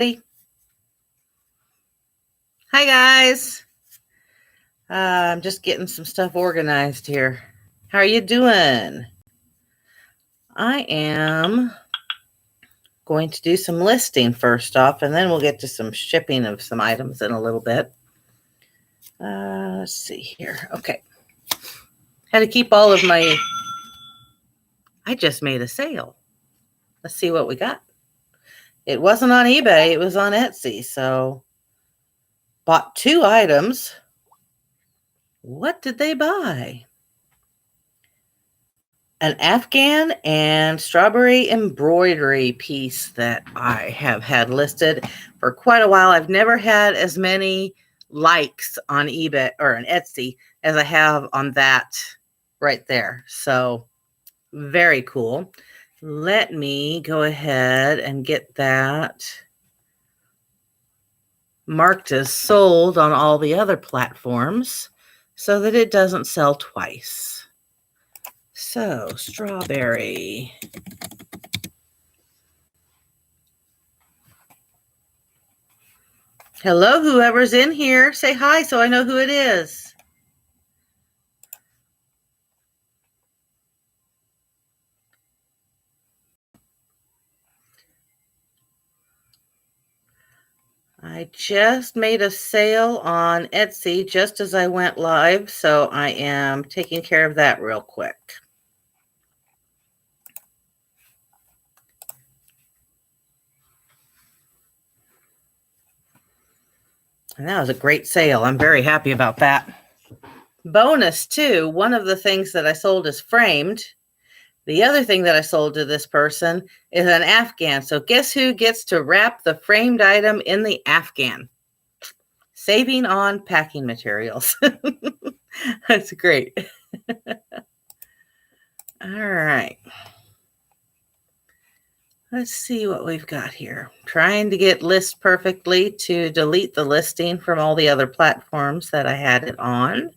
Hi, guys. I'm just getting some stuff organized here. How are you doing? I am going to do some listing first off, and then we'll get to some shipping of some items in a little bit. Let's see here. Okay. Had to keep all of my... I just made a sale. Let's see what we got. It wasn't on eBay. It was on Etsy. So, bought 2 items. What did they buy? An Afghan and strawberry embroidery piece that I have had listed for quite a while. I've never had as many likes on eBay or on Etsy as I have on that right there. So very cool. Let me go ahead and get that marked as sold on all the other platforms so that it doesn't sell twice. So, strawberry. Hello, whoever's in here. Say hi so I know who it is. I just made a sale on Etsy just as I went live, so I am taking care of that real quick. And that was a great sale. I'm very happy about that. Bonus, too, one of the things that I sold is framed. The other thing that I sold to this person is an Afghan. So guess who gets to wrap the framed item in the Afghan? Saving on packing materials. That's great. All right. Let's see what we've got here. Trying to get list perfectly to delete the listing from all the other platforms that I had it on.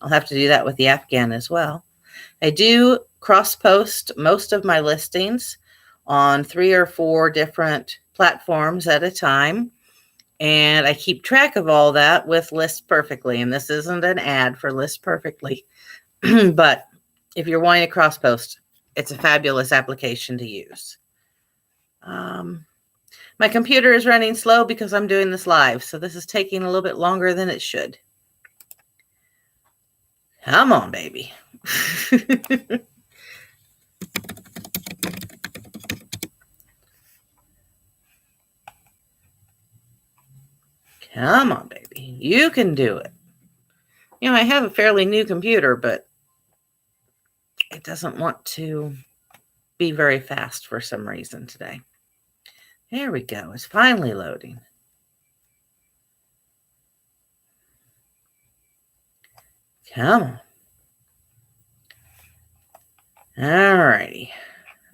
I'll have to do that with the Afghan as well. I do cross-post most of my listings on 3 or 4 different platforms at a time. And I keep track of all that with List Perfectly. And this isn't an ad for List Perfectly. But if you're wanting to cross-post, it's a fabulous application to use. My computer is running slow because I'm doing this live. So this is taking a little bit longer than it should. Come on, baby. Come on, baby. You can do it. You know, I have a fairly new computer, but it doesn't want to be very fast for some reason today. There we go. It's finally loading. Come on. All righty.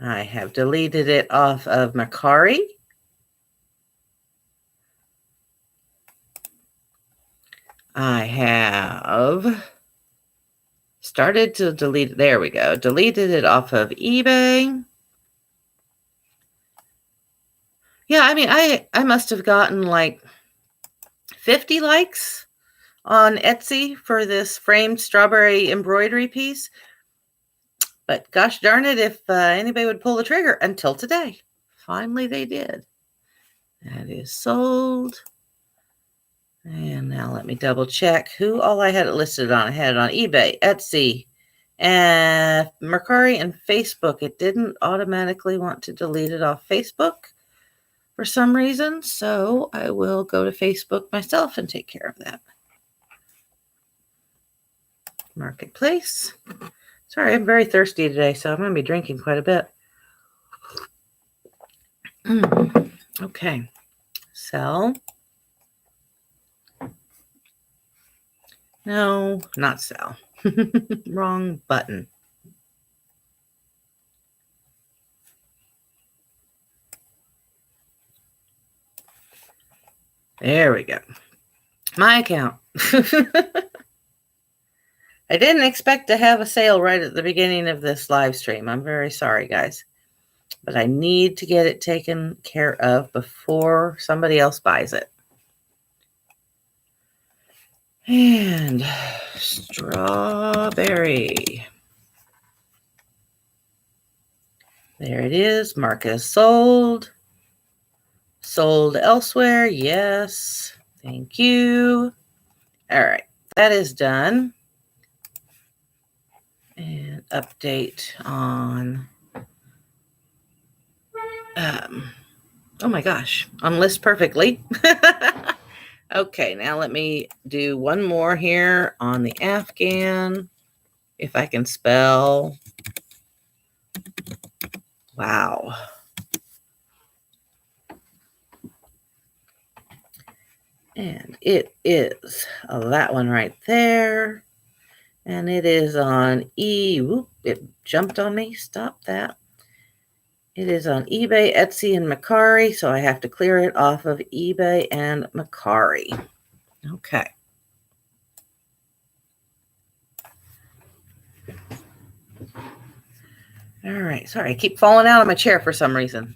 I have deleted it off of Mercari. I have started to delete. There we go. Deleted it off of eBay. Yeah, I mean, I must have gotten like 50 likes on Etsy for this framed strawberry embroidery piece. But gosh darn it, if anybody would pull the trigger until today. Finally, they did. That is sold. And now let me double check who all I had it listed on. I had it on eBay, Etsy, and Mercari and Facebook. It didn't automatically want to delete it off Facebook for some reason. So I will go to Facebook myself and take care of that. Marketplace. Sorry, I'm very thirsty today, so I'm going to be drinking quite a bit. Okay. Sell. No, not sell. Wrong button. There we go. My account. I didn't expect to have a sale right at the beginning of this live stream. I'm very sorry, guys. but I need to get it taken care of before somebody else buys it. And strawberry. There it is. Mark as sold. Sold elsewhere. Yes. Thank you. All right. That is done. And update on, oh my gosh, on list perfectly. Okay, now let me do one more here on the Afghan. If I can spell. Wow. And it is that one right there. And it is on Whoop, it jumped on me. Stop that. It is on eBay, Etsy, and Mercari, so I have to clear it off of eBay and Mercari. Okay. All right. Sorry, I keep falling out of my chair for some reason.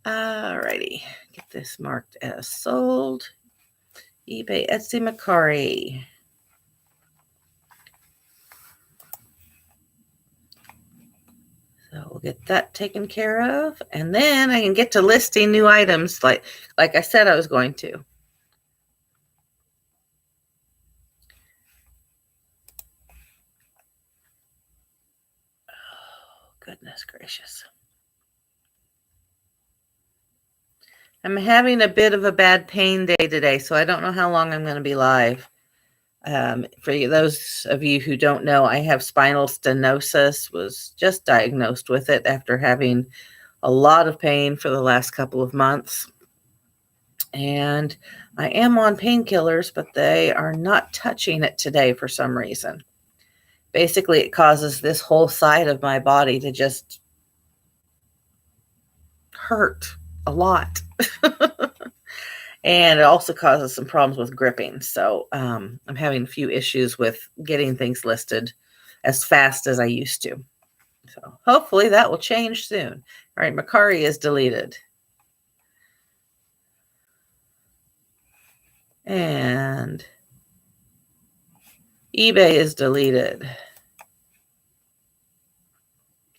All righty. Get this marked as sold. eBay, Etsy, Mercari. So we'll get that taken care of. And then I can get to listing new items like I said I was going to. Oh, goodness gracious. I'm having a bit of a bad pain day today, so I don't know how long I'm going to be live. For those of you who don't know, I have spinal stenosis, was just diagnosed with it after having a lot of pain for the last couple of months. And I am on painkillers, but they are not touching it today for some reason. Basically, it causes this whole side of my body to just hurt a lot. And it also causes some problems with gripping. So I'm having a few issues with getting things listed as fast as I used to. So hopefully that will change soon. All right, Mercari is deleted. And eBay is deleted.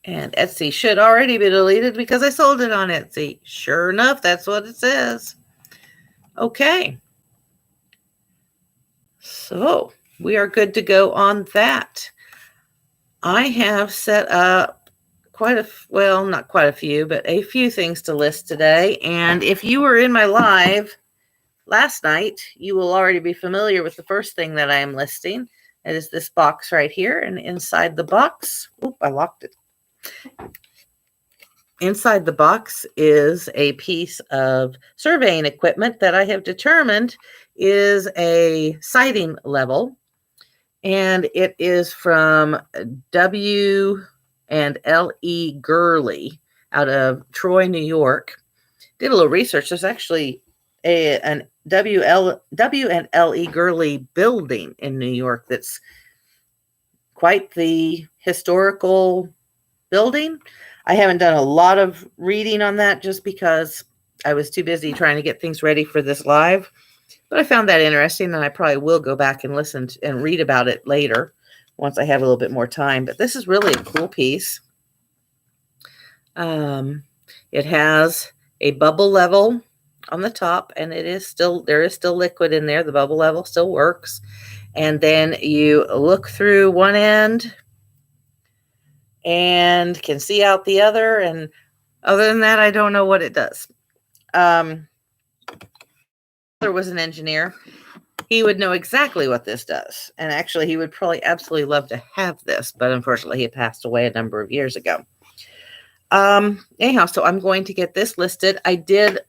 And Etsy should already be deleted because I sold it on Etsy. Sure enough, that's what it says. Okay. So we are good to go on that. I have set up not quite a few, but a few things to list today. And if you were in my live last night, you will already be familiar with the first thing that I am listing. It is this box right here. And inside the box, I locked it. Inside the box is a piece of surveying equipment that I have determined is a sighting level. And it is from W and L.E. Gurley out of Troy, New York. Did a little research. There's actually an W and L.E. Gurley building in New York that's quite the historical building. I haven't done a lot of reading on that just because I was too busy trying to get things ready for this live. But I found that interesting, and I probably will go back and listen and read about it later once I have a little bit more time. But this is really a cool piece. It has a bubble level on the top, and there is still liquid in there. The bubble level still works. And then you look through one end and can see out the other. And other than that, I don't know what it does. There was an engineer. He would know exactly what this does. And actually, he would probably absolutely love to have this, but unfortunately, he passed away a number of years ago. Anyhow, so I'm going to get this listed. I did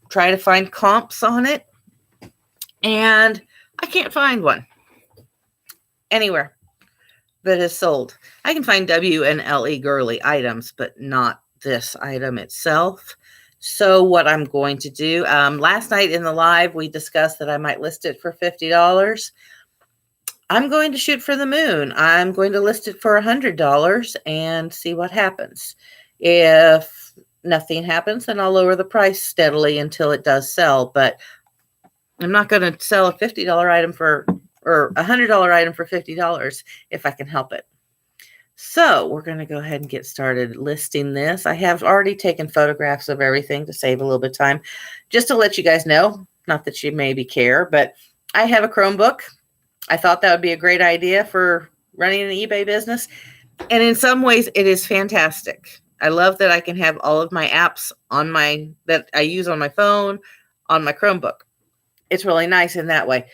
try to find comps on it, and I can't find one anywhere that is sold. I can find W and L.E. Gurley items, but not this item itself. So what I'm going to do, last night in the live, we discussed that I might list it for $50. I'm going to shoot for the moon. I'm going to list it for $100 and see what happens. If nothing happens, then I'll lower the price steadily until it does sell. But I'm not going to sell a $50 item or a $100 item for $50 if I can help it. So we're going to go ahead and get started listing this. I have already taken photographs of everything to save a little bit of time. Just to let you guys know, not that you maybe care, but I have a Chromebook. I thought that would be a great idea for running an eBay business. And in some ways, it is fantastic. I love that I can have all of my apps that I use on my phone, on my Chromebook. It's really nice in that way.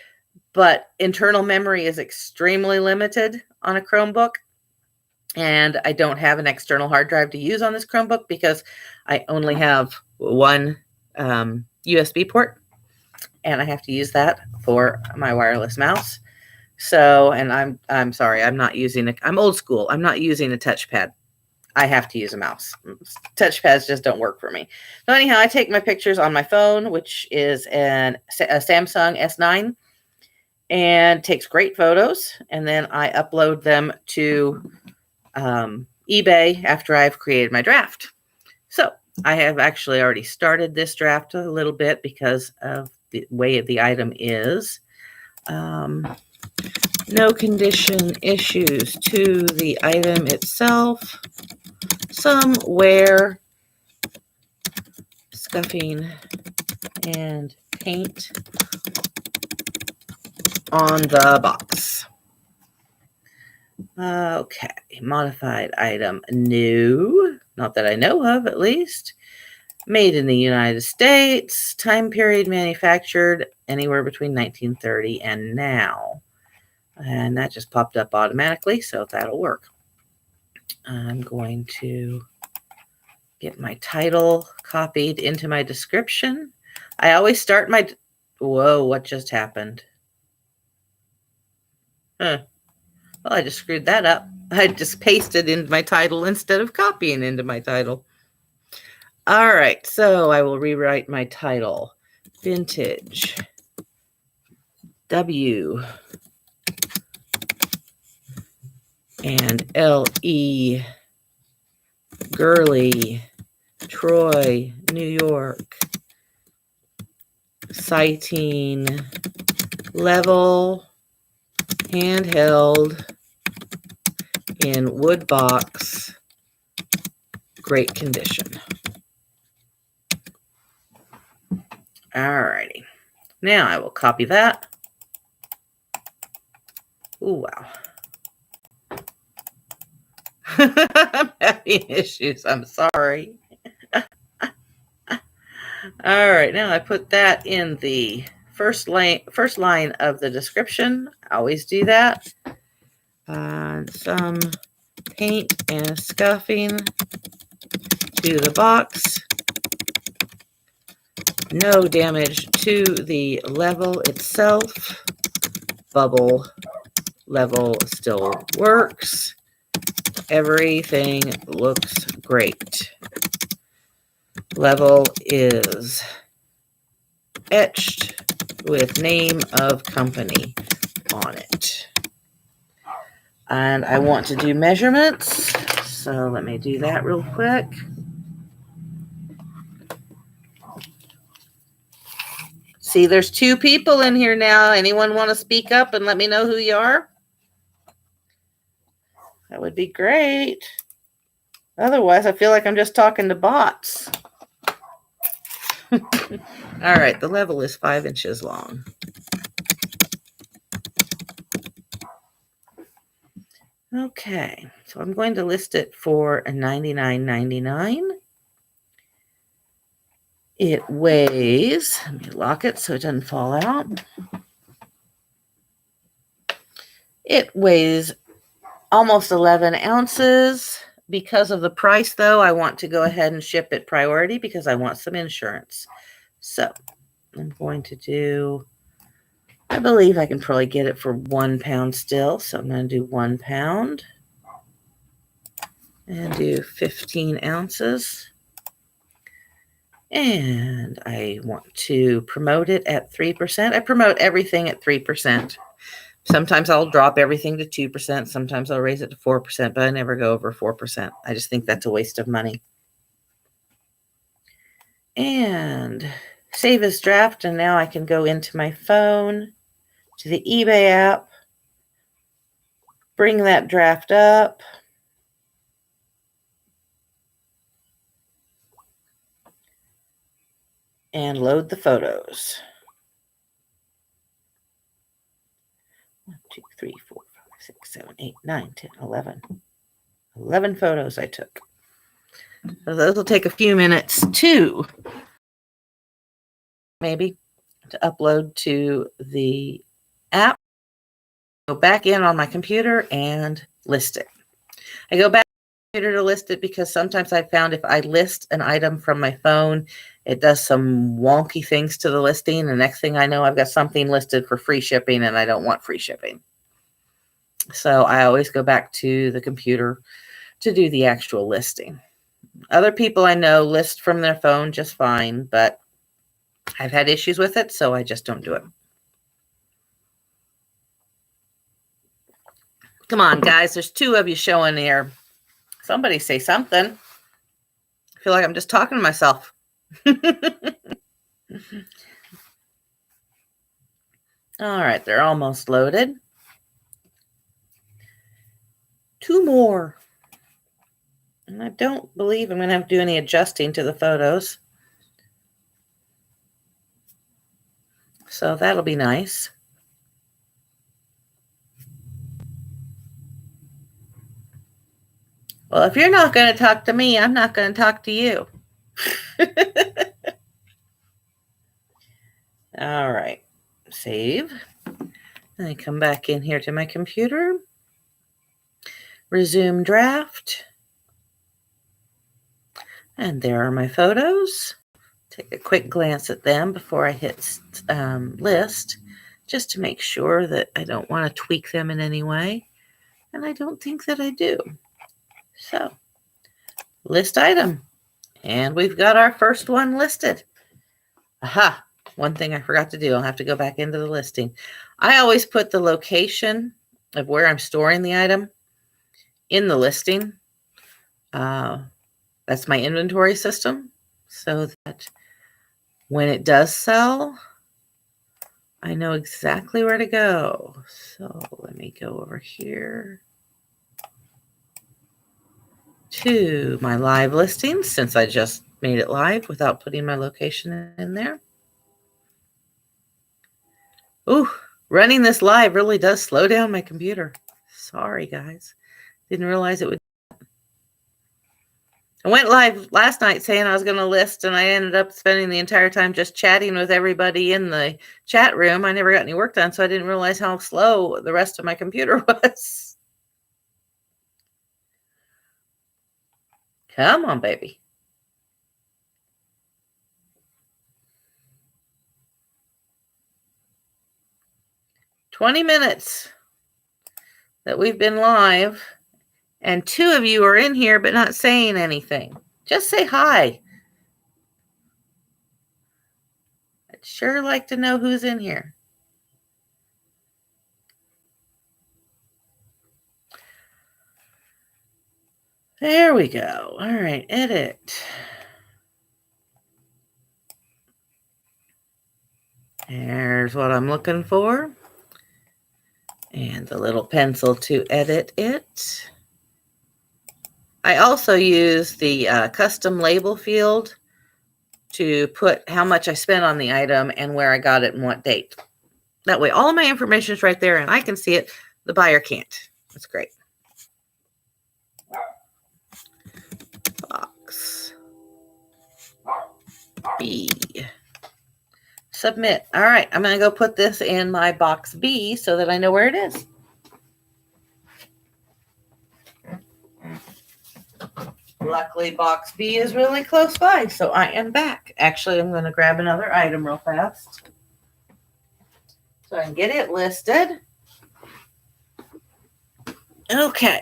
But internal memory is extremely limited on a Chromebook. And I don't have an external hard drive to use on this Chromebook because I only have one USB port. And I have to use that for my wireless mouse. So, and I'm sorry, I'm old school. I'm not using a touchpad. I have to use a mouse. Touchpads just don't work for me. So anyhow, I take my pictures on my phone, which is a Samsung S9, and takes great photos. And then I upload them to eBay after I've created my draft. So I have actually already started this draft a little bit because of the way the item is. No condition issues to the item itself. Some wear, scuffing, and paint on the box. Okay, modified item, new, not that I know of at least. Made in the United States, time period manufactured anywhere between 1930 and now. And that just popped up automatically, so that'll work. I'm going to get my title copied into my description. I always start whoa, what just happened? Well, I just screwed that up. I just pasted into my title instead of copying into my title. All right, so I will rewrite my title. Vintage W and L.E. Gurley, Troy, New York. Sighting, level, handheld, in wood box, great condition. Alrighty. Now I will copy that. Oh, wow. I'm having issues. I'm sorry. All right, now I put that in the first line of the description. I always do that. Some paint and scuffing to the box. No damage to the level itself. Bubble level still works. Everything looks great. Level is etched with name of company on it. And I want to do measurements, so let me do that real quick. See, there's 2 people in here now. Anyone want to speak up and let me know who you are? That would be great. Otherwise, I feel like I'm just talking to bots. All right, the level is 5 inches long. Okay, so I'm going to list it for $99.99. It weighs, let me lock it so it doesn't fall out. It weighs almost 11 ounces. Because of the price, though, I want to go ahead and ship it priority because I want some insurance. So I'm going to do, I believe I can probably get it for £1 still. So I'm going to do 1 pound and do 15 ounces. And I want to promote it at 3%. I promote everything at 3%. Sometimes I'll drop everything to 2%. Sometimes I'll raise it to 4%, but I never go over 4%. I just think that's a waste of money. And save as draft. And now I can go into my phone, to the eBay app, bring that draft up. And load the photos. 1, 2, 3, 4, 5, 6, 7, 8, 9, 10, 11. 11 photos I took. So those will take a few minutes too, maybe, to upload to the app. Go back in on my computer and list it. I go back to the computer to list it because sometimes I found if I list an item from my phone, it does some wonky things to the listing. The next thing I know, I've got something listed for free shipping and I don't want free shipping. So I always go back to the computer to do the actual listing. Other people I know list from their phone just fine, but I've had issues with it, so I just don't do it. Come on, guys. There's 2 of you showing here. Somebody say something. I feel like I'm just talking to myself. All right, they're almost loaded. 2 more. And I don't believe I'm going to have to do any adjusting to the photos. So that'll be nice. Well, if you're not going to talk to me, I'm not going to talk to you. All right. Save. And I come back in here to my computer. Resume draft. And there are my photos. Take a quick glance at them before I hit list, just to make sure that I don't want to tweak them in any way. And I don't think that I do. So, list item. And we've got our first one listed. Aha! One thing I forgot to do. I'll have to go back into the listing. I always put the location of where I'm storing the item in the listing. That's my inventory system, so that when it does sell, I know exactly where to go. So let me go over here to my live listings, since I just made it live without putting my location in there. Ooh, running this live really does slow down my computer. Sorry, guys. Didn't realize it would. I went live last night saying I was going to list, and I ended up spending the entire time just chatting with everybody in the chat room. I never got any work done, so I didn't realize how slow the rest of my computer was. Come on, baby. "20 minutes that we've been live, and 2 of you are in here but not saying anything. Just say hi. I'd sure like to know who's in here. There we go. All right, edit. There's what I'm looking for. And the little pencil to edit it. I also use the custom label field to put how much I spent on the item and where I got it and what date. That way, all of my information is right there and I can see it. The buyer can't. That's great. Box B. Submit. All right, I'm going to go put this in my box B so that I know where it is. Luckily, box B is really close by, so I am back. Actually, I'm going to grab another item real fast so I can get it listed. Okay.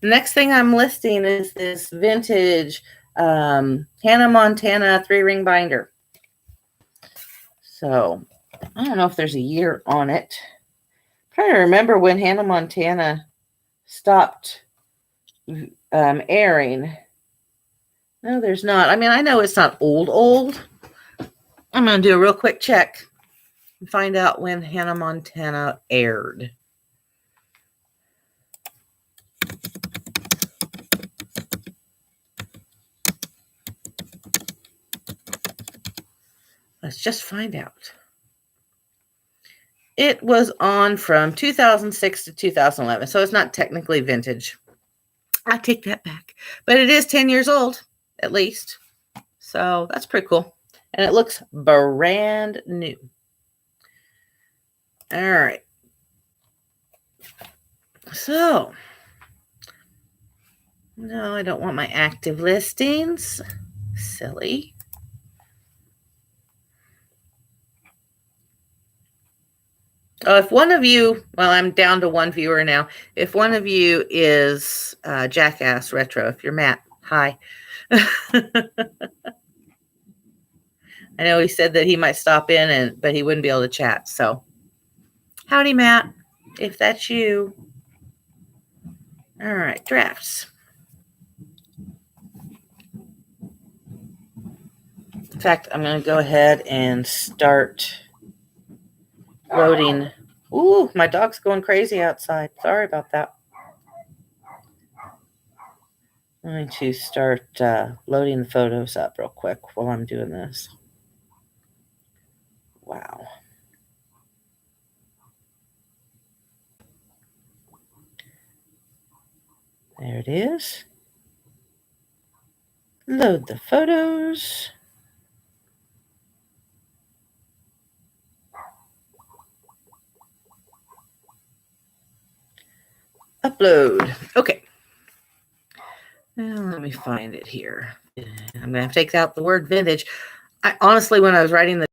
The next thing I'm listing is this vintage Hannah Montana 3-ring binder. So I don't know if there's a year on it, but trying to remember when Hannah Montana stopped airing. No, there's not. I mean, I know it's not old. I'm going to do a real quick check and find out when Hannah Montana aired. Let's just find out. It was on from 2006 to 2011, so it's not technically vintage. I take that back. But it is 10 years old, at least. So that's pretty cool. And it looks brand new. All right. So, no, I don't want my active listings. Silly. Oh, if one of you, well, I'm down to one viewer now. If one of you is Jackass Retro, if you're Matt, hi. I know he said that he might stop in, but he wouldn't be able to chat. So, howdy, Matt, if that's you. All right, drafts. In fact, I'm going to go ahead and start loading. Ooh, my dog's going crazy outside. Sorry about that. I'm going to start loading the photos up real quick while I'm doing this. Wow. There it is. Load the photos. Upload. Okay. Now let me find it here. I'm going to have to take out the word vintage. Honestly, when I was writing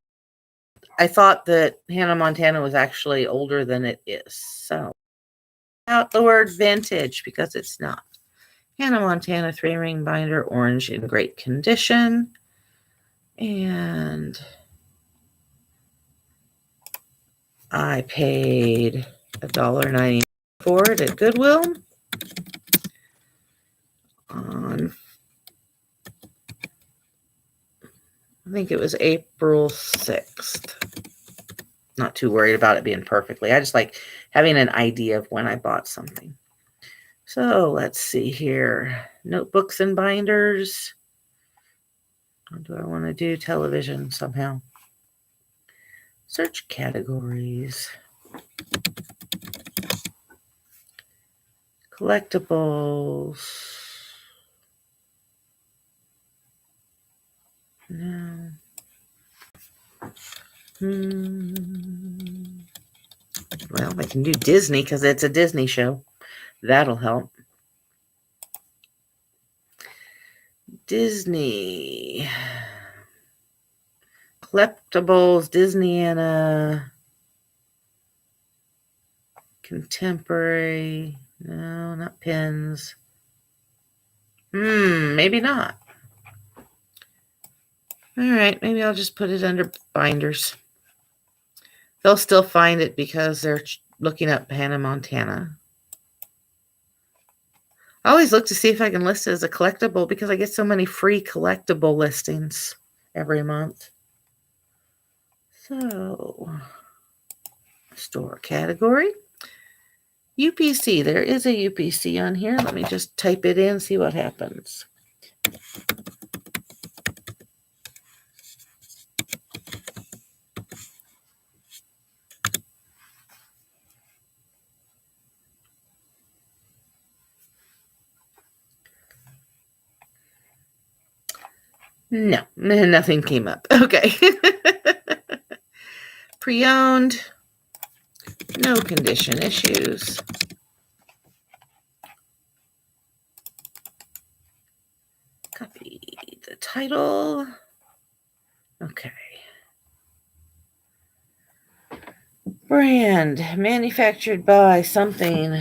I thought that Hannah Montana was actually older than it is. So, out the word vintage because it's not. Hannah Montana 3-ring binder, orange in great condition. And I paid $1.90 for it at Goodwill on, I think it was April 6th. Not too worried about it being perfectly. I just like having an idea of when I bought something. So let's see here. Notebooks and binders. Or do I want to do television somehow? Search categories. Collectibles. No. Well, I can do Disney because it's a Disney show. That'll help. Disney. Collectibles, Disneyana. Contemporary. No, not pins. Maybe not. All right, maybe I'll just put it under binders. They'll still find it because they're looking up Hannah Montana. I always look to see if I can list it as a collectible because I get so many free collectible listings every month. So, store category. UPC. There is a UPC on here. Let me just type it in, see what happens. No, nothing came up. Okay. Pre-owned. No condition issues. Copy the title. Okay. Brand. Manufactured by something.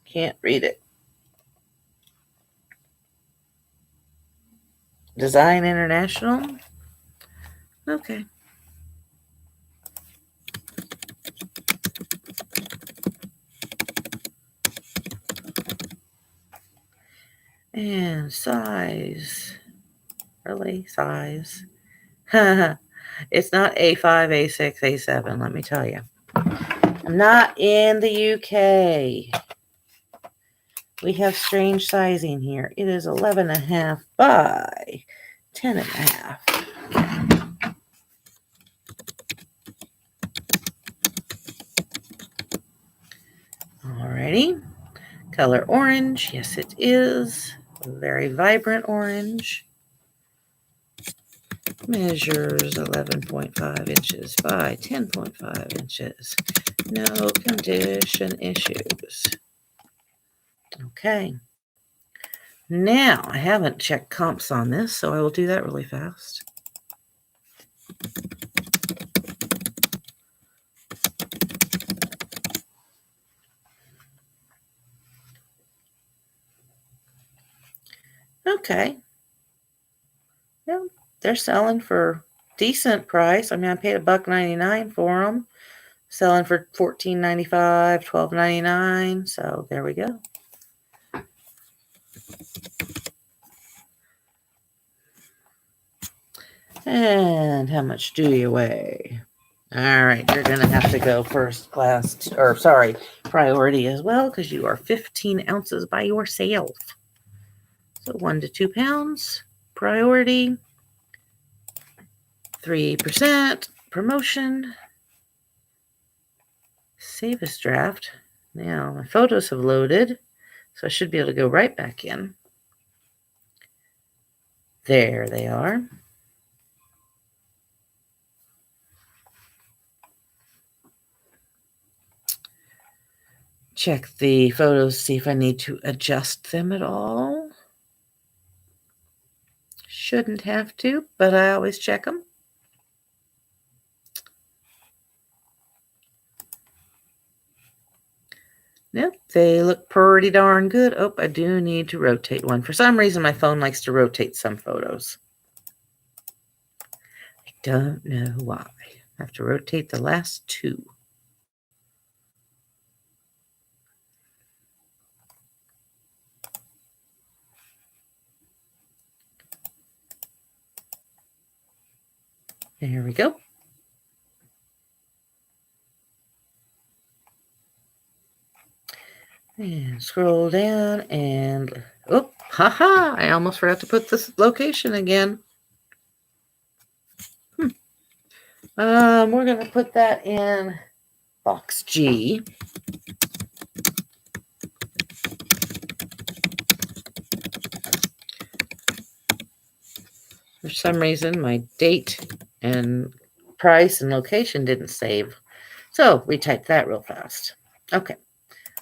Can't read it. Design International. Okay. And size. Really? Size? It's not A5, A6, A7, let me tell you. I'm not in the UK. We have strange sizing here. It is 11.5 by 10.5. Alrighty. Color orange. Yes, it is. Very vibrant orange. Measures 11.5 inches by 10.5 inches. No condition issues. Okay. Now, I haven't checked comps on this, so I will do that really fast. Okay. Yeah, they're selling for decent price. I mean, I paid $1.99 for them. Selling for $14.95, $12.99. So there we go. And how much do you weigh? All right, you're going to have to go first class, priority as well, because you are 15 ounces by yourself. So 1 to 2 pounds, priority, 3%, promotion, save as draft. Now, my photos have loaded, so I should be able to go right back in. There they are. Check the photos, see if I need to adjust them at all. Shouldn't have to, but I always check them. Yep, they look pretty darn good. Oh, I do need to rotate one. For some reason, my phone likes to rotate some photos. I don't know why. I have to rotate the last 2. There we go. And scroll down and, oh, haha, I almost forgot to put this location again. We're going to put that in box G. For some reason, my date and price and location didn't save. So we typed that real fast. Okay.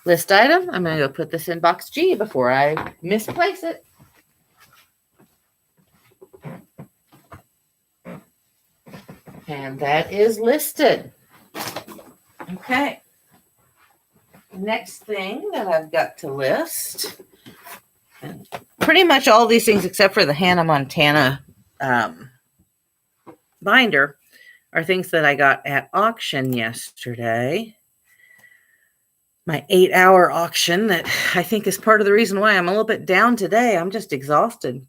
List item. I'm going to go put this in box G before I misplace it. And that is listed. Okay. Next thing that I've got to list, and pretty much all these things except for the Hannah Montana binder are things that I got at auction yesterday. My 8-hour auction that I think is part of the reason why I'm a little bit down today. I'm just exhausted.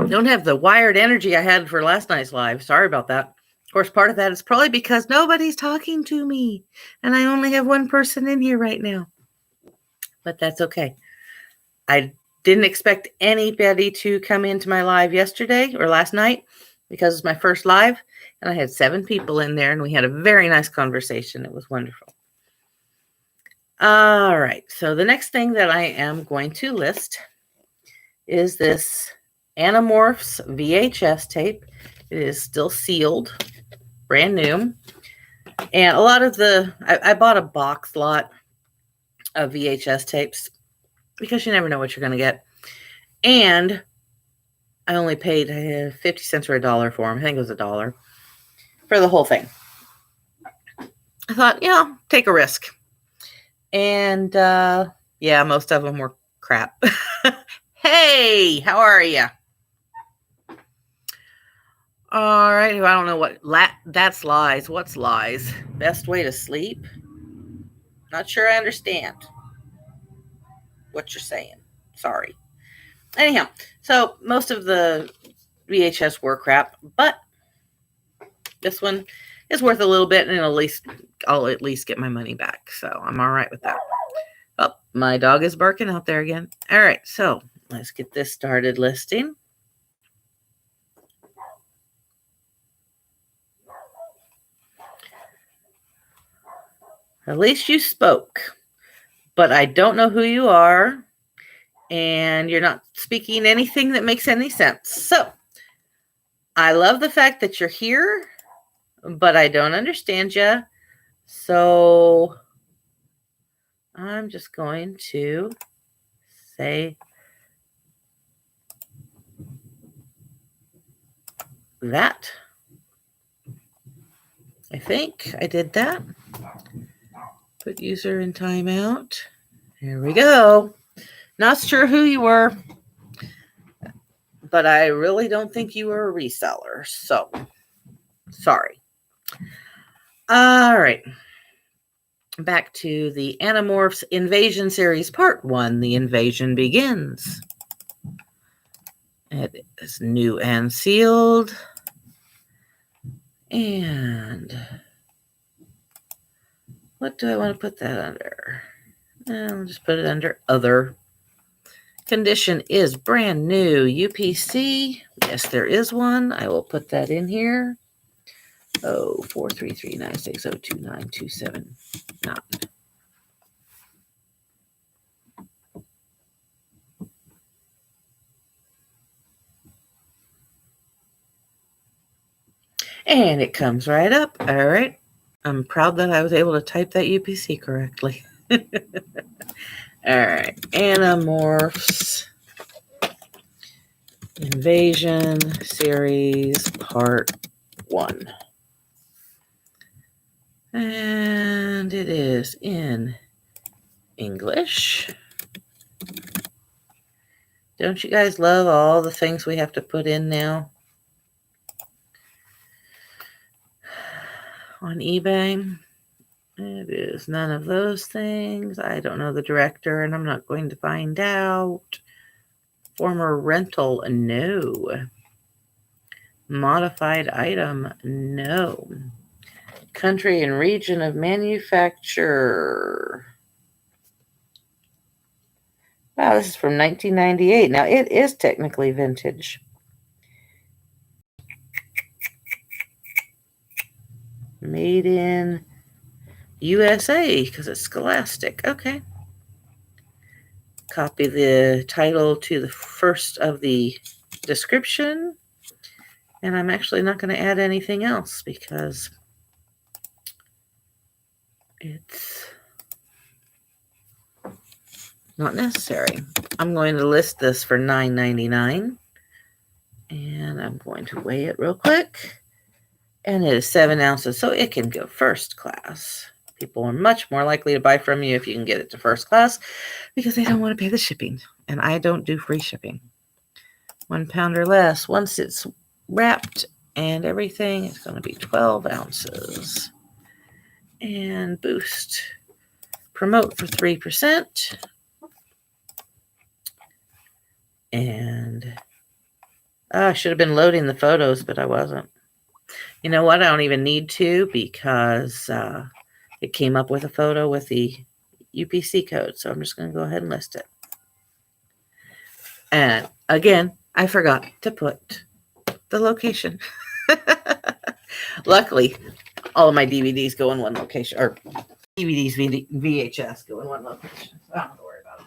Don't have the wired energy I had for last night's live. Sorry about that. Of course, part of that is probably because nobody's talking to me and I only have one person in here right now. But that's okay. I didn't expect anybody to come into my live yesterday or last night because it's my first live. And I had 7 people in there and we had a very nice conversation. It was wonderful. All right. So the next thing that I am going to list is this Animorphs VHS tape. It is still sealed, brand new. And a lot of I bought a box lot of VHS tapes because you never know what you're going to get. And I only paid 50 cents or $1 for them. I think it was $1 for the whole thing. I thought, yeah, take a risk. And yeah, most of them were crap. Hey, how are you? All right. I don't know what that's lies. What's lies? Best way to sleep? Not sure I understand. what you're saying. Sorry. Anyhow, so most of the VHS were crap, but this one is worth a little bit, and I'll at least get my money back. So I'm all right with that. Oh, my dog is barking out there again. All right, so let's get this started listing. At least you spoke, but I don't know who you are, and you're not speaking anything that makes any sense. So I love the fact that you're here, but I don't understand you. So I'm just going to say that. I think I did that. Put user in timeout. Here we go. Not sure who you were, but I really don't think you were a reseller. So, sorry. All right. Back to the Animorphs Invasion Series Part 1. The invasion begins. It is new and sealed. And what do I want to put that under? I'll just put it under Other. Condition is brand new. UPC. Yes, there is one. I will put that in here. 43396029279. And it comes right up. All right. I'm proud that I was able to type that UPC correctly. All right. Animorphs Invasion Series Part 1. And it is in English. Don't you guys love all the things we have to put in now on eBay? It is none of those things. I don't know the director, and I'm not going to find out. Former rental, no. Modified item, no. Country and region of manufacture. Wow, this is from 1998. Now, it is technically vintage. Made in USA, because it's Scholastic. Okay. Copy the title to the first of the description. And I'm actually not going to add anything else because it's not necessary. I'm going to list this for $9.99. And I'm going to weigh it real quick. And it is 7 ounces, so it can go first class. People are much more likely to buy from you if you can get it to first class because they don't want to pay the shipping. And I don't do free shipping. 1 pound or less. Once it's wrapped and everything, it's going to be 12 ounces. And boost. Promote for 3%. And I should have been loading the photos, but I wasn't. You know what? I don't even need to because it came up with a photo with the UPC code. So I'm just going to go ahead and list it. And again, I forgot to put the location. Luckily, all of my DVDs go in one location, or DVDs, VHS go in one location. So I don't have to worry about it.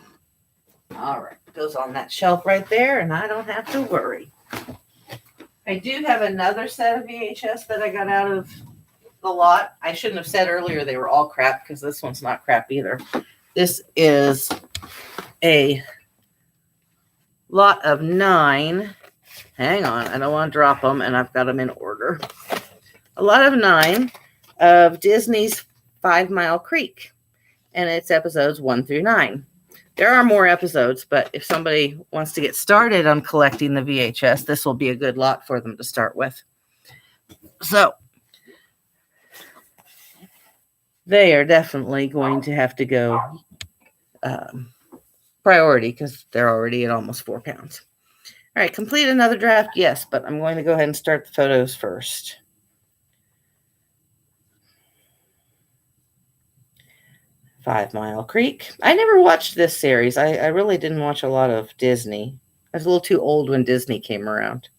All right. It goes on that shelf right there, and I don't have to worry. I do have another set of VHS that I got out of the lot. I shouldn't have said earlier they were all crap because this one's not crap either. This is a lot of 9. Hang on. I don't want to drop them, and I've got them in order. A lot of 9 of Disney's 5 Mile Creek, and it's episodes 1 through 9. There are more episodes, but if somebody wants to get started on collecting the VHS, this will be a good lot for them to start with. So they are definitely going to have to go priority because they're already at almost 4 pounds. All right, complete another draft, yes, but I'm going to go ahead and start the photos first. Five Mile Creek. I never watched this series. I really didn't watch a lot of Disney. I was a little too old when Disney came around.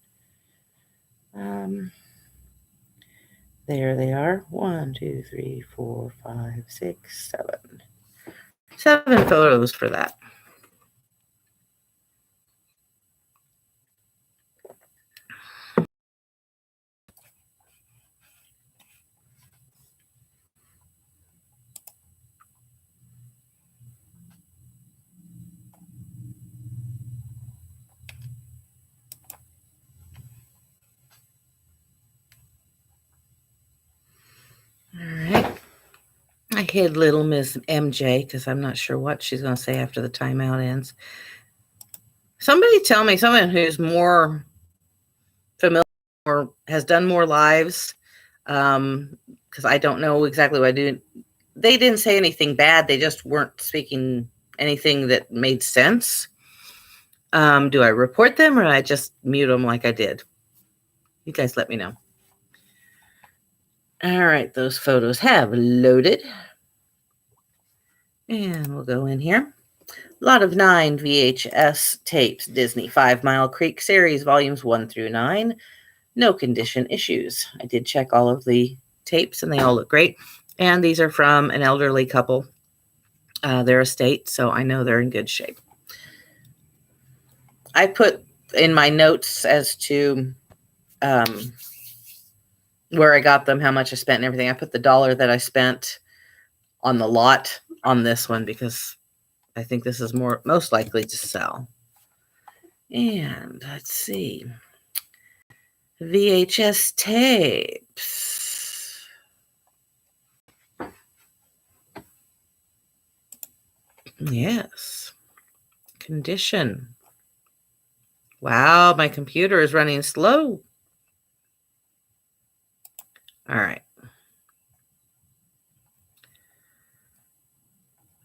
There they are. 1, 2, 3, 4, 5, 6, 7. 7 photos for that. All right. I hid little Miss MJ because I'm not sure what she's going to say after the timeout ends. Somebody tell me, someone who's more familiar or has done more lives, because I don't know exactly what I do. They didn't say anything bad. They just weren't speaking anything that made sense. Do I report them or I just mute them like I did? You guys let me know. All right, those photos have loaded. And we'll go in here. Lot of 9 VHS tapes, Disney 5 Mile Creek series, volumes 1 through 9. No condition issues. I did check all of the tapes and they all look great. And these are from an elderly couple, their estate, so I know they're in good shape. I put in my notes as to where I got them, how much I spent and everything. I put the dollar that I spent on the lot on this one because I think this is most likely to sell. And let's see. VHS tapes. Yes. Condition. Wow, my computer is running slow. All right.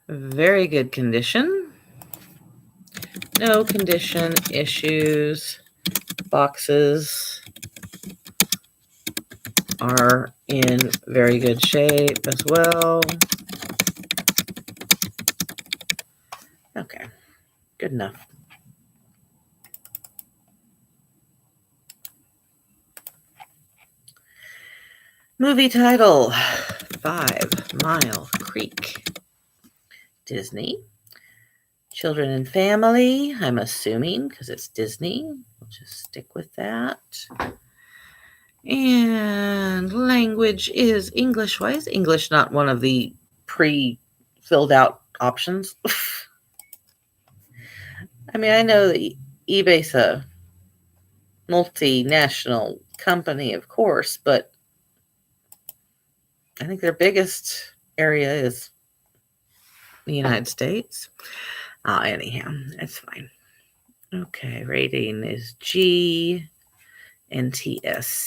Very good condition. No condition issues. Boxes are in very good shape as well. Okay, good enough. Movie title, 5 Mile Creek. Disney. Children and family, I'm assuming, because it's Disney. We'll just stick with that. And language is English. Why is English not one of the pre-filled out options? I mean, I know that eBay's a multinational company, of course, but I think their biggest area is the United States. Anyhow, that's fine. Okay, rating is G. NTSC.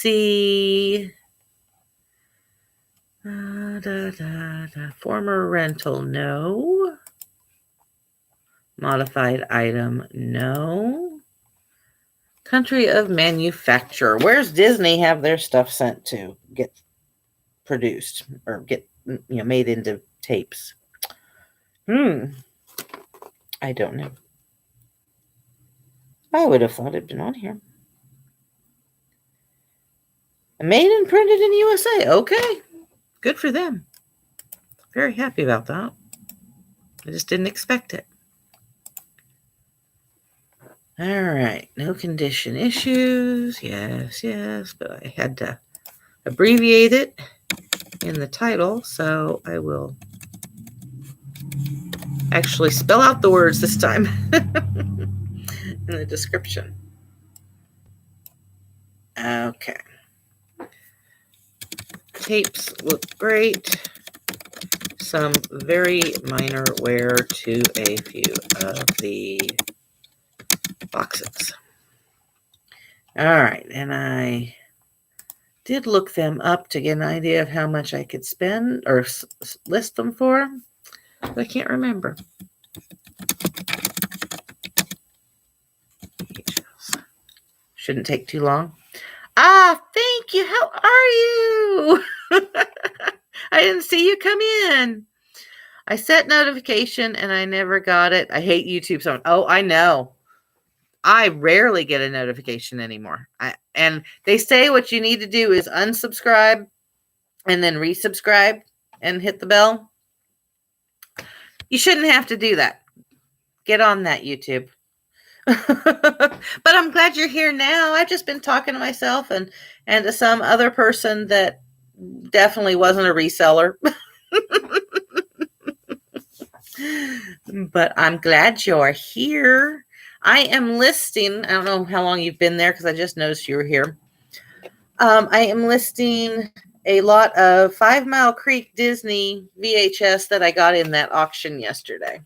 Former rental, no. Modified item, no. Country of manufacture. Where's Disney have their stuff sent to get produced or get made into tapes? I don't know. I would have thought it'd been on here. Made and printed in USA. Okay. Good for them. Very happy about that. I just didn't expect it. All right. No condition issues. Yes. But I had to abbreviate it in the title, so I will actually spell out the words this time in the description. Okay. Tapes look great. Some very minor wear to a few of the boxes. All right, and I did look them up to get an idea of how much I could spend or list them for, but I can't remember. Shouldn't take too long. Ah, thank you. How are you? I didn't see you come in. I set notification and I never got it. I hate YouTube. So, oh, I know. I rarely get a notification anymore. And they say what you need to do is unsubscribe and then resubscribe and hit the bell. You shouldn't have to do that. Get on that, YouTube. But I'm glad you're here now. I've just been talking to myself and to some other person that definitely wasn't a reseller. But I'm glad you're here. I am listing, I don't know how long you've been there because I just noticed you were here. I am listing a lot of 5 Mile Creek Disney VHS that I got in that auction yesterday.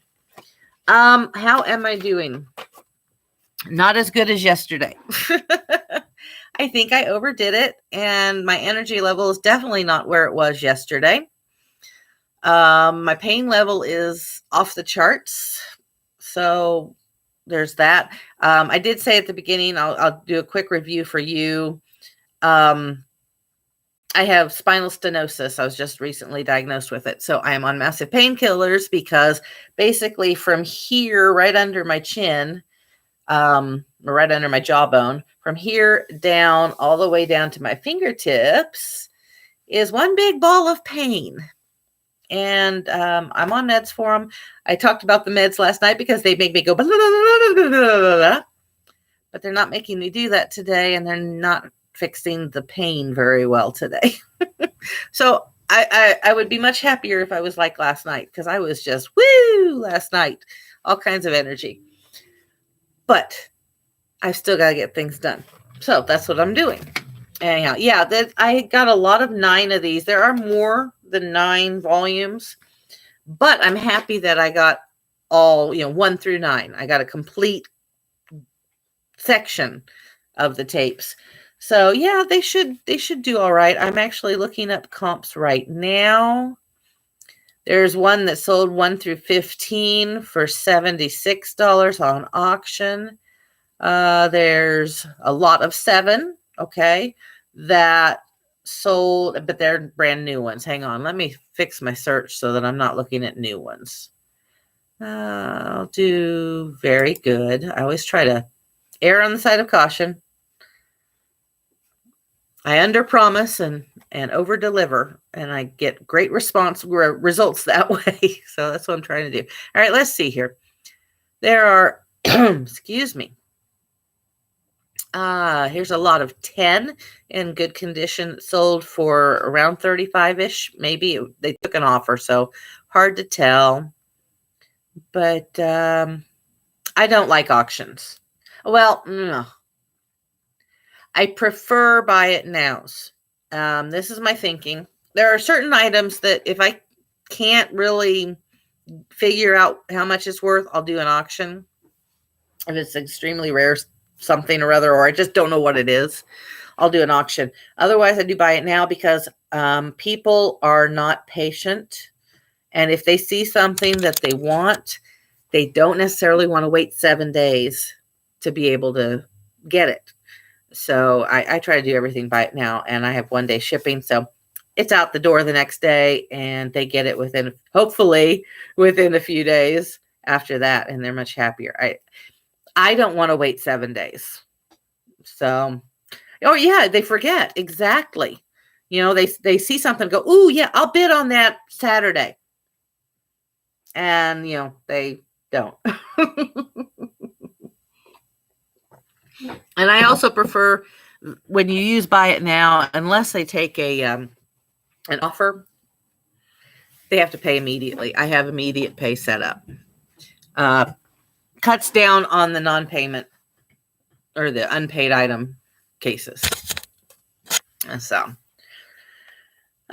How am I doing? Not as good as yesterday. I think I overdid it, and my energy level is definitely not where it was yesterday. My pain level is off the charts. So there's that. I did say at the beginning, I'll do a quick review for you. I have spinal stenosis. I was just recently diagnosed with it. So I am on massive painkillers because basically from here, right under my chin, right under my jawbone, from here down, all the way down to my fingertips is one big ball of pain. And I'm on meds for them. I talked about the meds last night because they make me go, blah, blah, blah, blah, blah, but they're not making me do that today, and they're not fixing the pain very well today. So I would be much happier if I was like last night, because I was just woo last night, all kinds of energy. But I've still got to get things done. So that's what I'm doing. Anyhow, yeah, I got a lot of 9 of these. There are more than 9 volumes, but I'm happy that I got all, 1 through 9. I got a complete section of the tapes. So yeah, they should do all right. I'm actually looking up comps right now. There's one that sold 1 through 15 for $76 on auction. There's a lot of 7. Okay, that sold, but they're brand new ones. Hang on, let me fix my search so that I'm not looking at new ones. I'll do very good. I always try to err on the side of caution. I under-promise and over-deliver, and I get great results that way. So that's what I'm trying to do. All right, let's see here. There are, excuse me. Here's a lot of 10 in good condition, sold for around 35-ish. Maybe they took an offer, so hard to tell. But I don't like auctions. Well, no. I prefer buy it nows. This is my thinking. There are certain items that if I can't really figure out how much it's worth, I'll do an auction. If it's extremely rare something or other, or I just don't know what it is, I'll do an auction. Otherwise, I do buy it now because people are not patient. And if they see something that they want, they don't necessarily want to wait 7 days to be able to get it. So I try to do everything buy it now, and I have 1 day shipping. So it's out the door the next day, and they get it hopefully within a few days after that, and they're much happier. I don't want to wait 7 days. So, oh yeah, they forget. Exactly. They see something, go, ooh, yeah, I'll bid on that Saturday. And, they don't. And I also prefer when you use buy it now, unless they take an offer, they have to pay immediately. I have immediate pay set up. Cuts down on the non-payment or the unpaid item cases. So,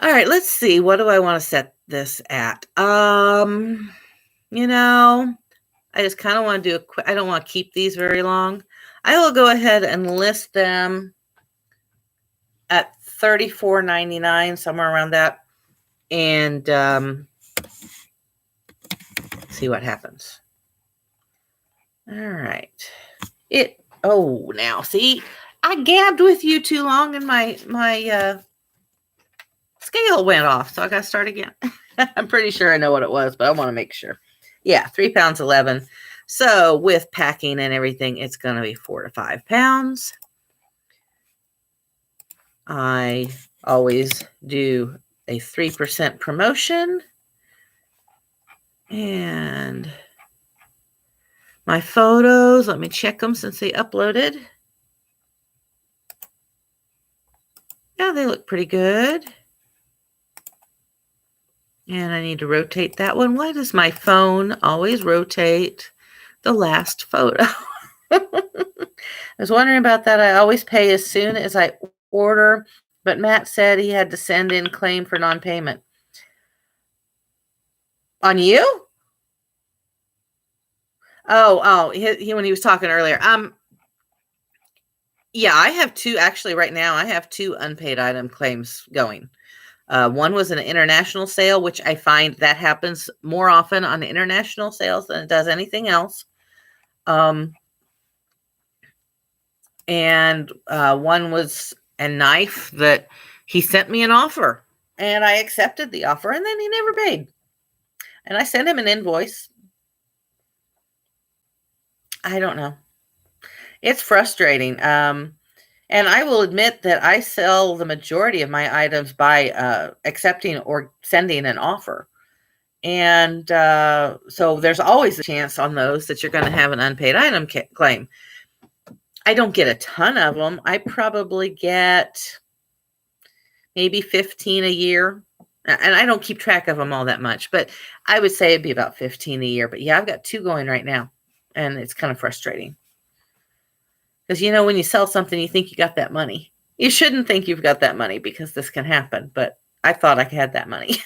all right, let's see. What do I want to set this at? I just kind of want to do a quick, I don't want to keep these very long. I will go ahead and list them at $34.99, somewhere around that, and see what happens. All right. Now see, I gabbed with you too long and my scale went off, so I got to start again. I'm pretty sure I know what it was, but I want to make sure. Yeah, 3 pounds 11. So with packing and everything, it's going to be 4 to 5 pounds. I always do a 3% promotion. And my photos, let me check them since they uploaded. Yeah, they look pretty good. And I need to rotate that one. Why does my phone always rotate the last photo? I was wondering about that. I always pay as soon as I order, but Matt said he had to send in claim for non-payment. On you? Oh, he when he was talking earlier. Yeah, I have two, actually right now, I have 2 unpaid item claims going. One was an international sale, which I find that happens more often on international sales than it does anything else. And one was a knife that he sent me an offer, and I accepted the offer, and then he never paid. And I sent him an invoice. I don't know. It's frustrating. And I will admit that I sell the majority of my items by accepting or sending an offer. And so there's always a chance on those that you're going to have an unpaid item claim. I don't get a ton of them. I probably get maybe 15 a year. And I don't keep track of them all that much, but I would say it'd be about 15 a year. But yeah, I've got 2 going right now, and it's kind of frustrating. Because, when you sell something, you think you got that money. You shouldn't think you've got that money because this can happen, but I thought I had that money.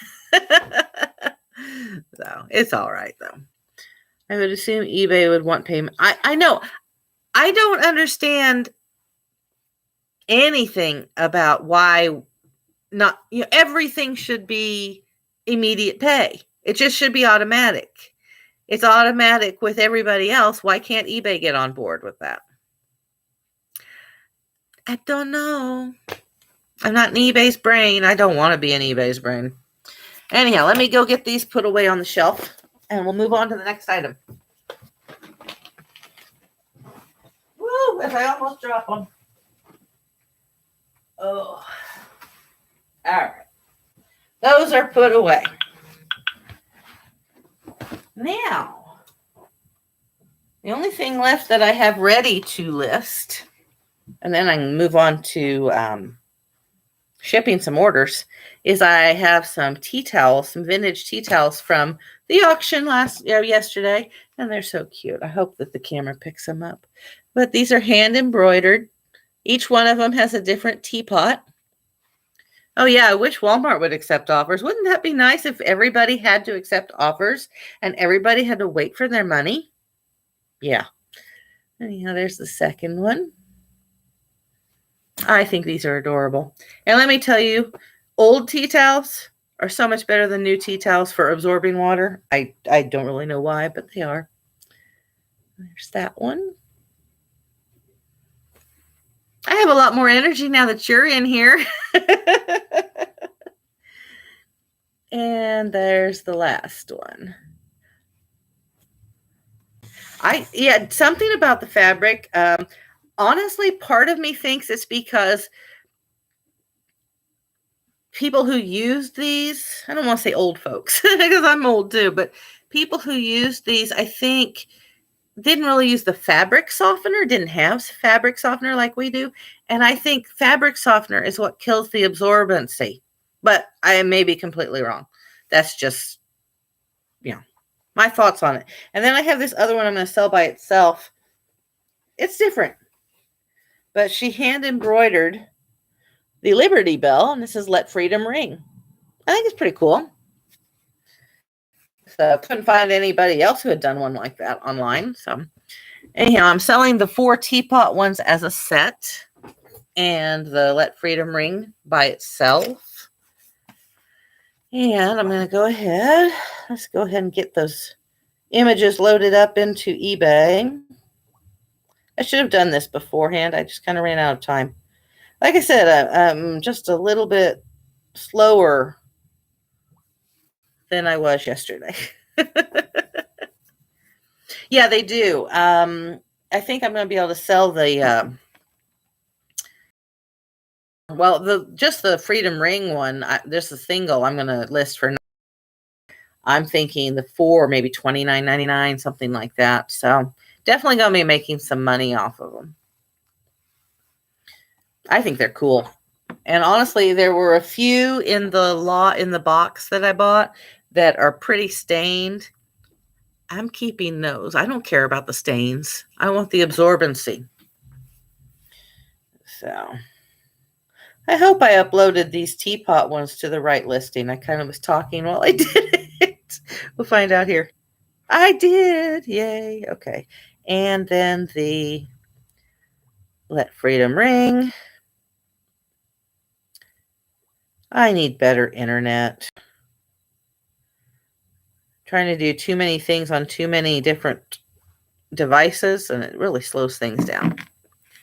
So it's all right, though. I would assume eBay would want payment. I know. I don't understand anything about why not, everything should be immediate pay. It just should be automatic. It's automatic with everybody else. Why can't eBay get on board with that? I don't know. I'm not in eBay's brain. I don't want to be in eBay's brain. Anyhow, let me go get these put away on the shelf, and we'll move on to the next item. Woo, as I almost drop them. Oh. All right. Those are put away. Now, the only thing left that I have ready to list, and then I can move on to shipping some orders, is I have some tea towels, some vintage tea towels from the auction yesterday, and they're so cute. I hope that the camera picks them up. But these are hand embroidered. Each one of them has a different teapot. Oh yeah, I wish Walmart would accept offers. Wouldn't that be nice if everybody had to accept offers and everybody had to wait for their money? Yeah. Anyhow, there's the second one. I think these are adorable. And let me tell you, old tea towels are so much better than new tea towels for absorbing water. I don't really know why, but they are. There's that one. I have a lot more energy now that you're in here. And there's the last one. Something about the fabric. Honestly, part of me thinks it's because people who used these, I don't want to say old folks because I'm old too, but people who used these, I think, didn't really use the fabric softener, didn't have fabric softener like we do. And I think fabric softener is what kills the absorbency. But I may be completely wrong. That's just, my thoughts on it. And then I have this other one I'm going to sell by itself. It's different. But she hand embroidered the Liberty Bell, and this is Let Freedom Ring. I think it's pretty cool. So I couldn't find anybody else who had done one like that online. So anyhow, I'm selling the 4 teapot ones as a set and the Let Freedom Ring by itself. And I'm going to go ahead. Let's go ahead and get those images loaded up into eBay. I should have done this beforehand. I just kind of ran out of time. Like I said, I'm just a little bit slower than I was yesterday. Yeah, they do. I think I'm going to be able to sell the just the Freedom Ring one. Just a single. I'm going to list for. I'm thinking the 4, maybe $29.99, something like that. So definitely going to be making some money off of them. I think they're cool. And honestly, there were a few in the box that I bought that are pretty stained. I'm keeping those. I don't care about the stains. I want the absorbency. So I hope I uploaded these teapot ones to the right listing. I kind of was talking while I did it. We'll find out here. I did. Yay. Okay. And then the Let Freedom Ring. I need better internet. Trying to do too many things on too many different devices, and it really slows things down.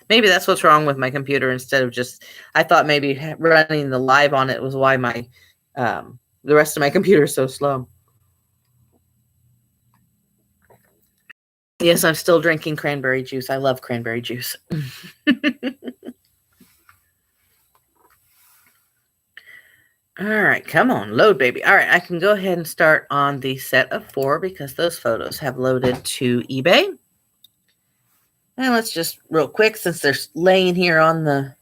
Maybe that's what's wrong with my computer. Instead of just, I thought maybe running the live on it was why my the rest of my computer is so slow. Yes, I'm still drinking cranberry juice. I love cranberry juice. All right, come on, load, baby. All right, I can go ahead and start on the set of 4 because those photos have loaded to eBay. And let's just real quick, since they're laying here on the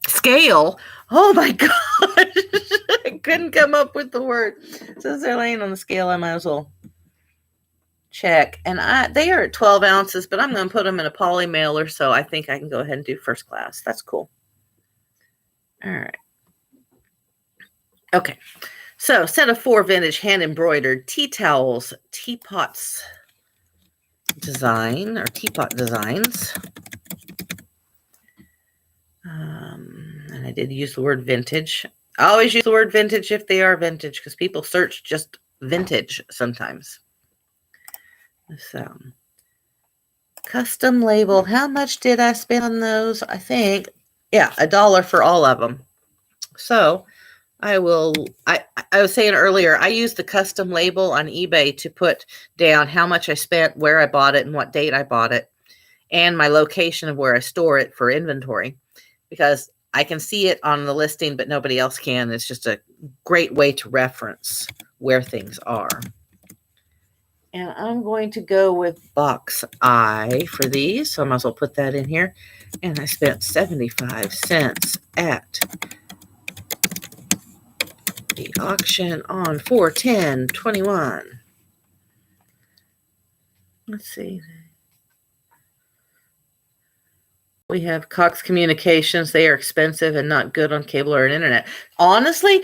scale. Oh my gosh. I couldn't come up with the word. Since they're laying on the scale, I might as well check. And they are at 12 ounces, but I'm going to put them in a poly mailer, so I think I can go ahead and do first class. That's cool. All right. Okay. So, set of 4 vintage hand-embroidered tea towels, teapots design, or teapot designs. And I did use the word vintage. I always use the word vintage if they are vintage, because people search just vintage sometimes. So, custom label. How much did I spend on those? I think, yeah, $1 for all of them. So, I was saying earlier, I used the custom label on eBay to put down how much I spent, where I bought it, and what date I bought it, and my location of where I store it for inventory, because I can see it on the listing, but nobody else can. It's just a great way to reference where things are. And I'm going to go with box I for these, so I might as well put that in here. And I spent 75 cents at the auction on 4/10/21. Let's see. We have Cox Communications. They are expensive and not good on cable or internet. Honestly,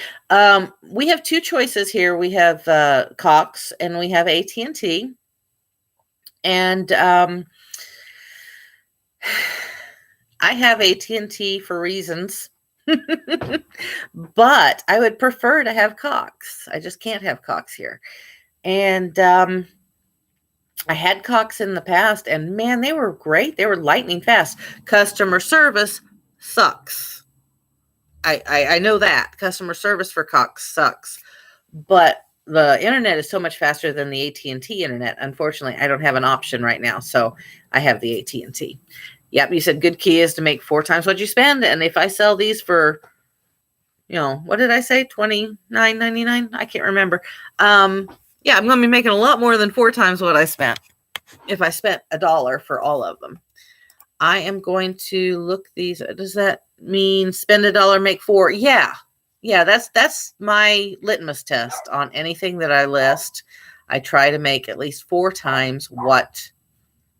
we have 2 choices here. We have Cox and we have AT&T. And I have AT&T for reasons. But I would prefer to have Cox. I just can't have Cox here. And I had Cox in the past, and man, they were great. They were lightning fast. Customer service sucks. I know that. Customer service for Cox sucks. But the internet is so much faster than the AT&T internet. Unfortunately, I don't have an option right now, so I have the AT&T. Yep, you said good key is to make 4 times what you spend. And if I sell these for, what did I say? $29.99? I can't remember. Yeah, I'm going to be making a lot more than 4 times what I spent if I spent $1 for all of them. I am going to look these. Does that mean spend $1, make 4? Yeah. Yeah, that's my litmus test on anything that I list. I try to make at least 4 times what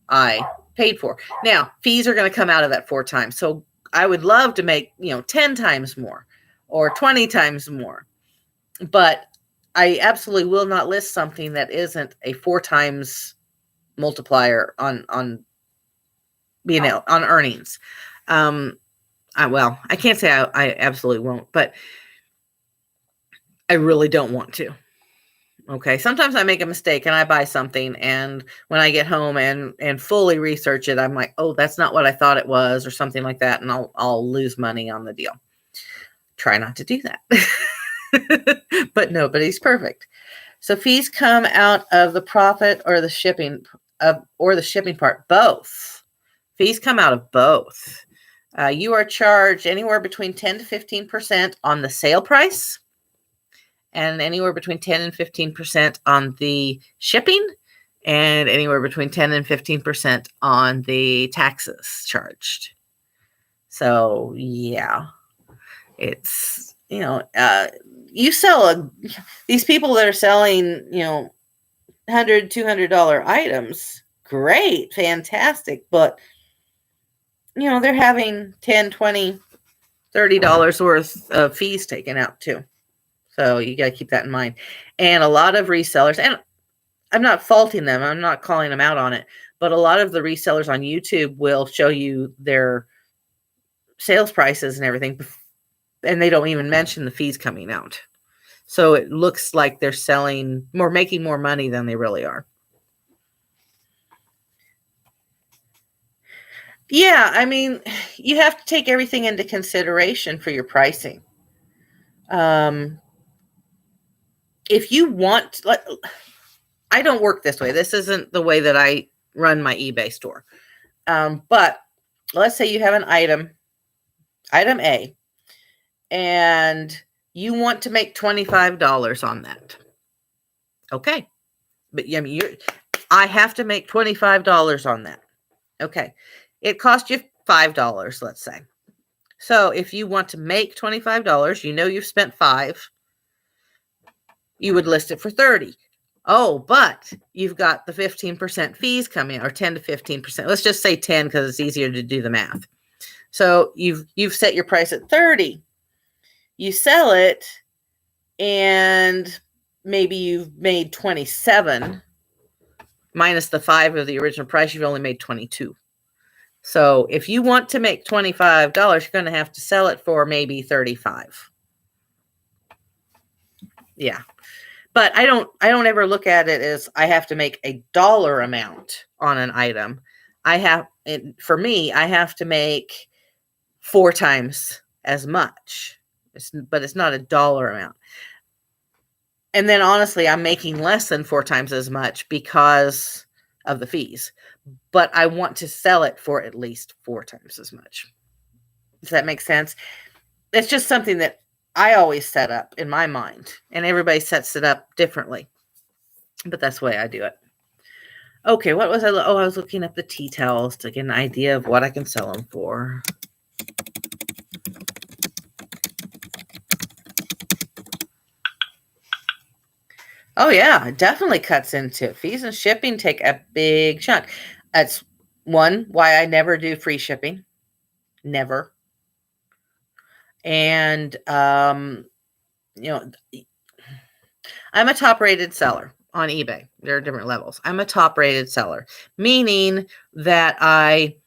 I paid for. Now, fees are going to come out of that 4 times. So I would love to make, 10 times more or 20 times more. But I absolutely will not list something that isn't a 4 times multiplier on on earnings. I can't say I absolutely won't, but I really don't want to. Okay, sometimes I make a mistake and I buy something, and when I get home and fully research it, I'm like, oh, that's not what I thought it was, or something like that, and I'll lose money on the deal. Try not to do that. But nobody's perfect. So fees come out of the profit or the shipping part. Both. Fees come out of both. You are charged anywhere between 10 to 15% on the sale price, and anywhere between 10 and 15% on the shipping, and anywhere between 10 and 15% on the taxes charged. So yeah, it's, you sell these people that are selling, $100, $200 items, great, fantastic, but they're having $10, $20, $30 worth of fees taken out too. So you got to keep that in mind. And a lot of resellers, and I'm not faulting them, I'm not calling them out on it, but a lot of the resellers on YouTube will show you their sales prices and everything, and they don't even mention the fees coming out. So it looks like they're making more money than they really are. Yeah, I mean, you have to take everything into consideration for your pricing. If you want, I don't work this way. This isn't the way that I run my eBay store. But let's say you have an item A, and you want to make $25 on that. Okay. But I mean, I have to make $25 on that. Okay. It cost you $5, let's say. So if you want to make $25, you've spent $5, you would list it for $30. Oh, but you've got the 15% fees coming, or 10 to 15%. Let's just say 10 because it's easier to do the math. So you've set your price at $30. You sell it, and maybe you've made $27 minus the $5 of the original price. You've only made $22. So if you want to make $25, you're going to have to sell it for maybe $35. Yeah. But I don't ever look at it as I have to make a dollar amount on an item. For me, I have to make 4 times as much. But it's not a dollar amount. And then honestly, I'm making less than 4 times as much because of the fees. But I want to sell it for at least 4 times as much. Does that make sense? It's just something that I always set up in my mind, and everybody sets it up differently. But that's the way I do it. Okay, what was I? I was looking up the tea towels to get an idea of what I can sell them for. Oh yeah, it definitely cuts into it. Fees and shipping take a big chunk. That's one why I never do free shipping. Never. And I'm a top rated seller on eBay. There are different levels. I'm a top rated seller, meaning that I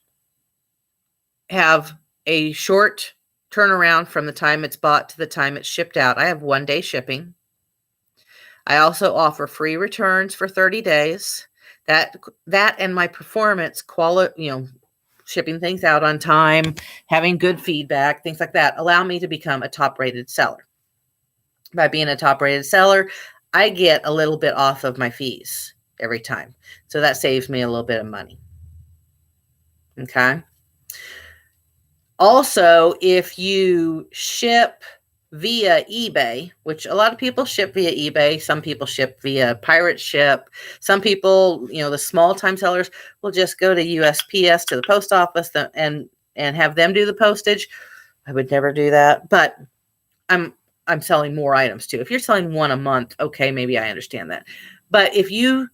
have a short turnaround from the time it's bought to the time it's shipped out. I have 1-day shipping. I also offer free returns for 30 days. That and my performance quality, shipping things out on time, having good feedback, things like that, allow me to become a top rated seller. By being a top rated seller, I get a little bit off of my fees every time. So that saves me a little bit of money. Okay. Also, if you ship via eBay, which a lot of people ship via eBay, some people ship via pirate ship, some people, the small time sellers will just go to USPS, to the post office, and have them do the postage. I would never do that, but I'm selling more items too. If you're selling one a month, okay, maybe I understand that. But if you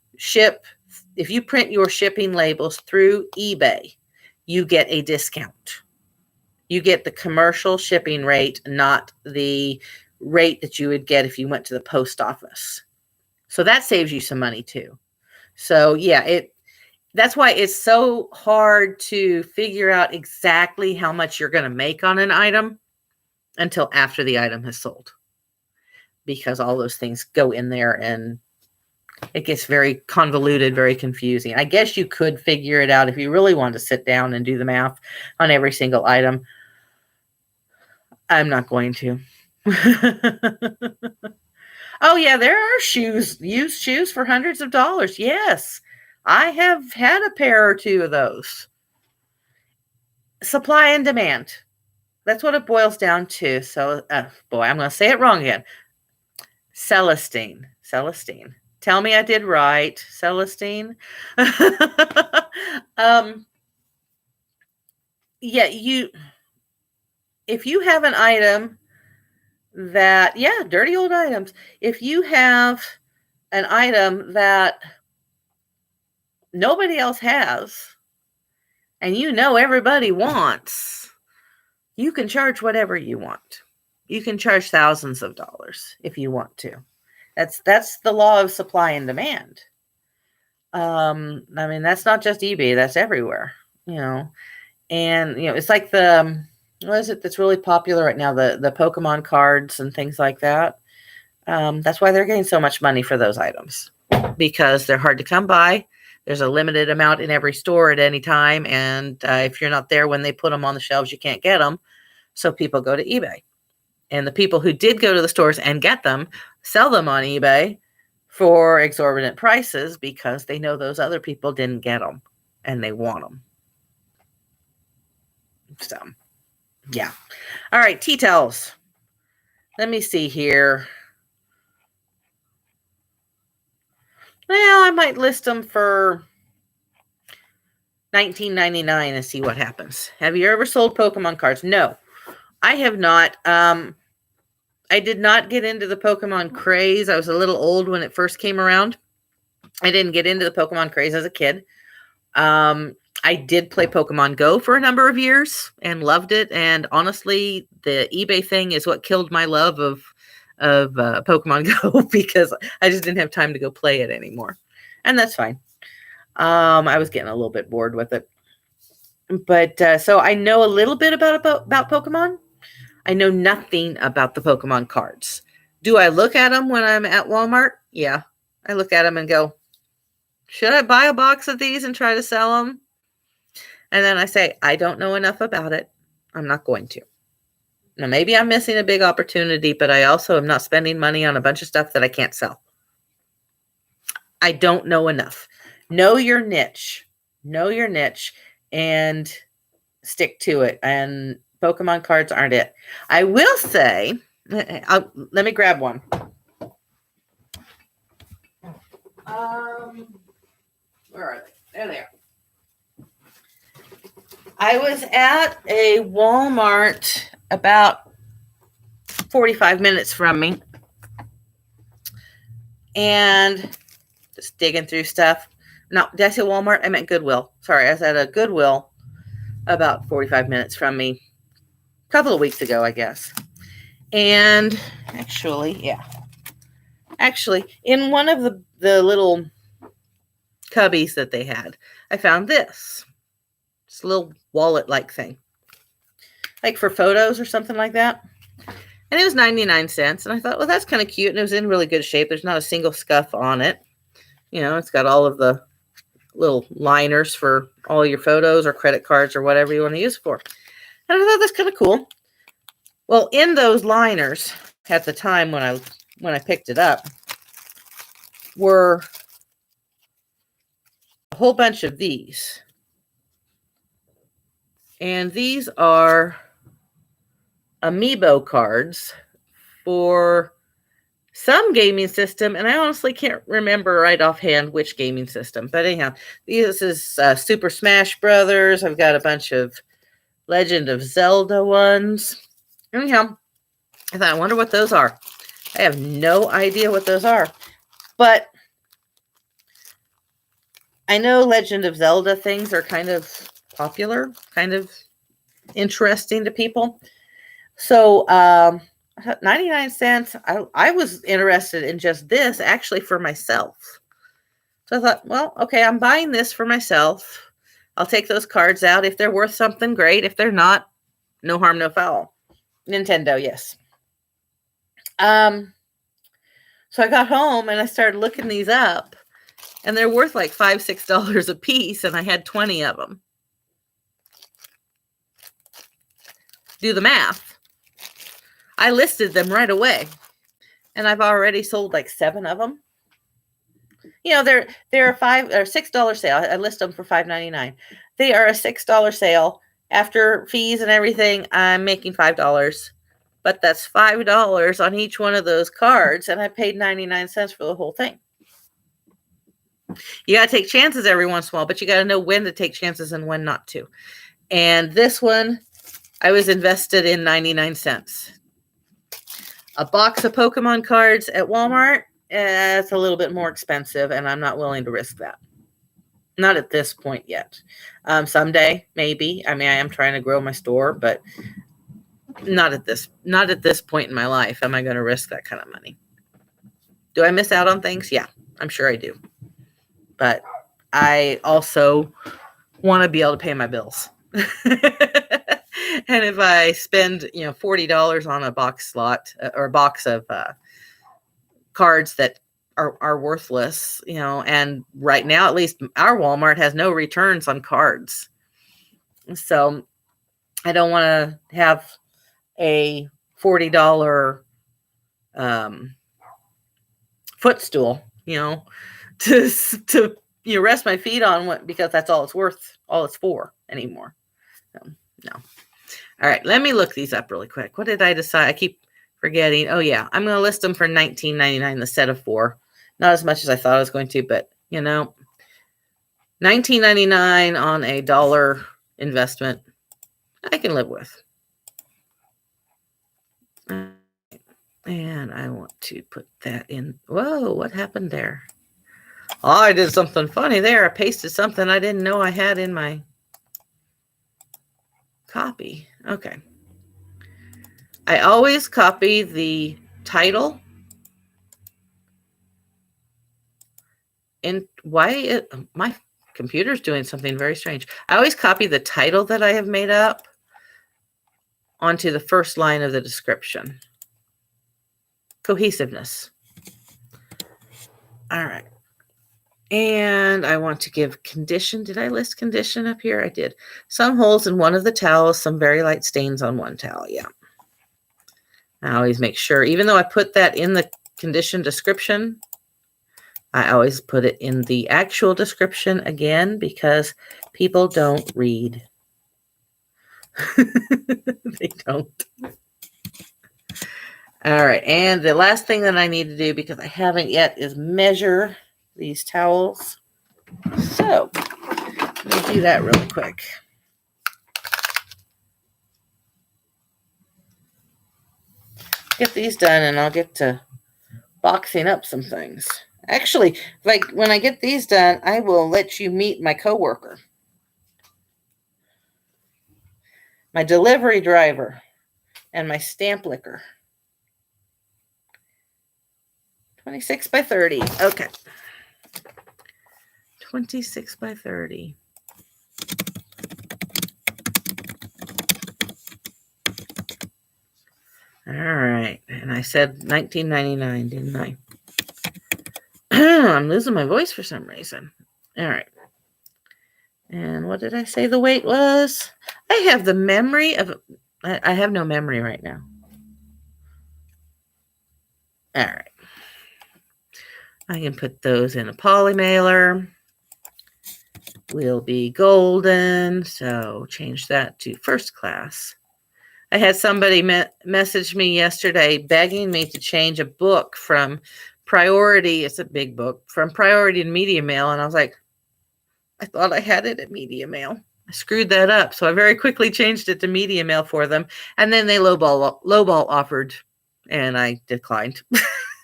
print your shipping labels through eBay, you get a discount. You get the commercial shipping rate, not the rate that you would get if you went to the post office. So that saves you some money too. So yeah, that's why it's so hard to figure out exactly how much you're going to make on an item until after the item has sold, because all those things go in there and It gets very convoluted, very confusing. I guess you could figure it out if you really wanted to sit down and do the math on every single item. I'm not going to. Oh, yeah, there are shoes, used shoes for hundreds of dollars. Yes, I have had a pair or two of those. Supply and demand. That's what it boils down to. So, boy, I'm going to say it wrong again. Celestine. Celestine. Tell me I did right. Celestine. Yeah, if you have an item that, yeah, dirty old items. If you have an item that nobody else has and you know everybody wants, you can charge whatever you want. You can charge thousands of dollars if you want to. That's the law of supply and demand. I mean, that's not just eBay, that's everywhere, you know. And it's like the what is it that's really popular right now, the Pokemon cards and things like that. That's why they're getting so much money for those items, because they're hard to come by. There's a limited amount in every store at any time, and if you're not there when they put them on the shelves, you can't get them. So people go to eBay. And the people who did go to the stores and get them sell them on eBay for exorbitant prices because they know those other people didn't get them and they want them. So, yeah. All right, tea towels. Let me see here. Well, I might list them for $19.99 and see what happens. Have you ever sold Pokemon cards? No, I have not. I did not get into the Pokemon craze. I was a little old when it first came around. I didn't get into the Pokemon craze as a kid. I did play Pokemon Go for a number of years and loved it. And honestly, the eBay thing is what killed my love of Pokemon Go because I just didn't have time to go play it anymore. And that's fine. I was getting a little bit bored with it. But so I know a little bit about Pokemon. I know nothing about the Pokemon cards. Do I look at them when I'm at Walmart? Yeah. I look at them and go, should I buy a box of these and try to sell them? And then I say, I don't know enough about it. I'm not going to. Now, maybe I'm missing a big opportunity, but I also am not spending money on a bunch of stuff that I can't sell. I don't know enough. Know your niche. Know your niche and stick to it. And Pokemon cards aren't it. I will say, let me grab one. Where are they? There they are. I was at a Walmart about 45 minutes from me and just digging through stuff. No, did I say Walmart? I meant Goodwill. Sorry, I was at a Goodwill about 45 minutes from me a couple of weeks ago, I guess. And actually, in one of the little cubbies that they had, I found this. It's a little wallet-like thing. Like for photos or something like that. And it was 99 cents. And I thought, well, that's kind of cute. And it was in really good shape. There's not a single scuff on it. It's got all of the little liners for all your photos or credit cards or whatever you want to use it for. And I thought that's kind of cool. Well, in those liners at the time when I picked it up were a whole bunch of these. And these are amiibo cards for some gaming system, and I honestly can't remember right offhand which gaming system. But anyhow, this is Super Smash Brothers. I've got a bunch of Legend of Zelda ones. Anyhow, I thought, I wonder what those are. I have no idea what those are. But I know Legend of Zelda things are kind of popular, kind of interesting to people. So 99 cents, I was interested in just this actually for myself. So I thought, well, okay, I'm buying this for myself. I'll take those cards out. If they're worth something, great. If they're not, no harm, no foul. Nintendo, yes. So I got home and I started looking these up, and they're worth like $5, $6 a piece, and I had 20 of them. Do the math. I listed them right away, and I've already sold like 7 of them. You know, they're a $5 or $6 sale. I list them for $5.99. They are a $6 sale. After fees and everything, I'm making $5. But that's $5 on each one of those cards, and I paid 99 cents for the whole thing. You got to take chances every once in a while, but you got to know when to take chances and when not to. And this one, I was invested in 99 cents. A box of Pokemon cards at Walmart, it's a little bit more expensive, and I'm not willing to risk that. Not at this point yet. Someday, maybe. I mean, I am trying to grow my store, but not at this point in my life am I going to risk that kind of money. Do I miss out on things? Yeah, I'm sure I do. But I also want to be able to pay my bills. And if I spend, $40 on a box slot or a box of cards that are worthless, and right now, at least our Walmart has no returns on cards. So I don't want to have a $40 footstool, to rest my feet on, because that's all it's worth, all it's for anymore. So, no. All right, let me look these up really quick. What did I decide? I keep forgetting. Oh yeah, I'm going to list them for $19.99, the set of 4. Not as much as I thought I was going to, but $19.99 on a $1 investment, I can live with. And I want to put that in. Whoa, what happened there? Oh, I did something funny there. I pasted something I didn't know I had in my copy. Okay. I always copy the title. And my computer's doing something very strange. I always copy the title that I have made up onto the first line of the description. Cohesiveness. All right. And I want to give condition. Did I list condition up here? I did. Some holes in one of the towels, some very light stains on one towel. Yeah. I always make sure, even though I put that in the condition description, I always put it in the actual description again, because people don't read. They don't. All right. And the last thing that I need to do, because I haven't yet, is measure these towels. So let me do that really quick. Get these done, and I'll get to boxing up some things. Actually, when I get these done, I will let you meet my coworker, my delivery driver, and my stamp licker. 26 by 30. Okay. 26 by 30. All right. And I said $19.99, didn't I? I'm losing my voice for some reason. All right. And what did I say the weight was? I have the memory of... I have no memory right now. All right. I can put those in a poly mailer. Will be golden. So change that to first class. I had somebody message me yesterday begging me to change a book from priority. It's a big book, from priority to media mail. And I was like, I thought I had it at media mail. I screwed that up. So I very quickly changed it to media mail for them. And then they lowball offered, and I declined.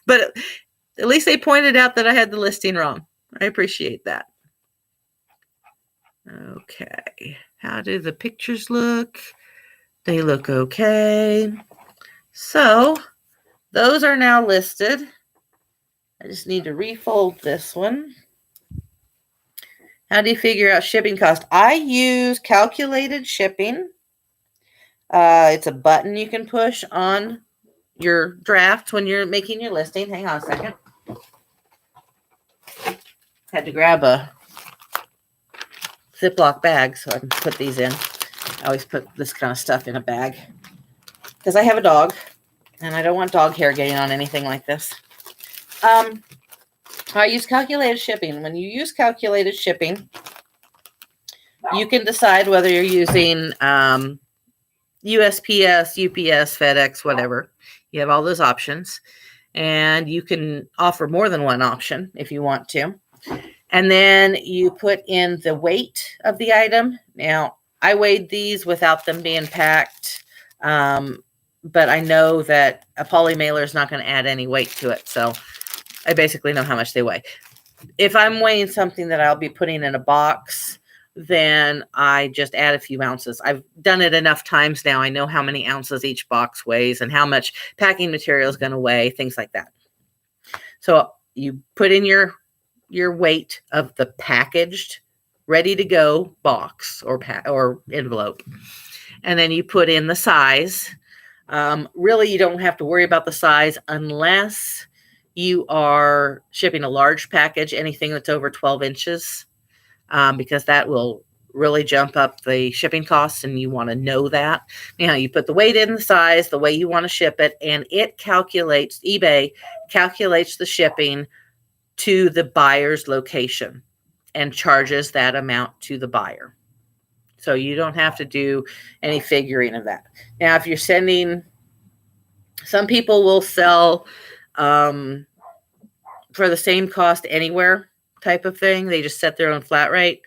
But at least they pointed out that I had the listing wrong. I appreciate that. Okay. How do the pictures look? They look okay. So those are now listed. I just need to refold this one. How do you figure out shipping cost? I use calculated shipping. It's a button you can push on your draft when you're making your listing. Hang on a second. Had to grab a Ziploc bag so I can put these in. I always put this kind of stuff in a bag because I have a dog and I don't want dog hair getting on anything like this. I use calculated shipping. When you use calculated shipping, you can decide whether you're using USPS, UPS, FedEx, whatever. You have all those options. And you can offer more than one option if you want to. And then you put in the weight of the item. Now, I weighed these without them being packed. But I know that a poly mailer is not going to add any weight to it. So I basically know how much they weigh. If I'm weighing something that I'll be putting in a box, then I just add a few ounces. I've done it enough times now. I know how many ounces each box weighs and how much packing material is going to weigh, things like that. So you put in your weight of the packaged, ready to go box or envelope. And then you put in the size. Really, you don't have to worry about the size unless you are shipping a large package, anything that's over 12 inches, because that will really jump up the shipping costs, and you want to know that. Now, you put the weight in, the size, the way you want to ship it, and it calculates, eBay calculates the shipping to the buyer's location and charges that amount to the buyer. So you don't have to do any figuring of that. Now, if you're sending, some people will sell for the same cost anywhere type of thing. They just set their own flat rate.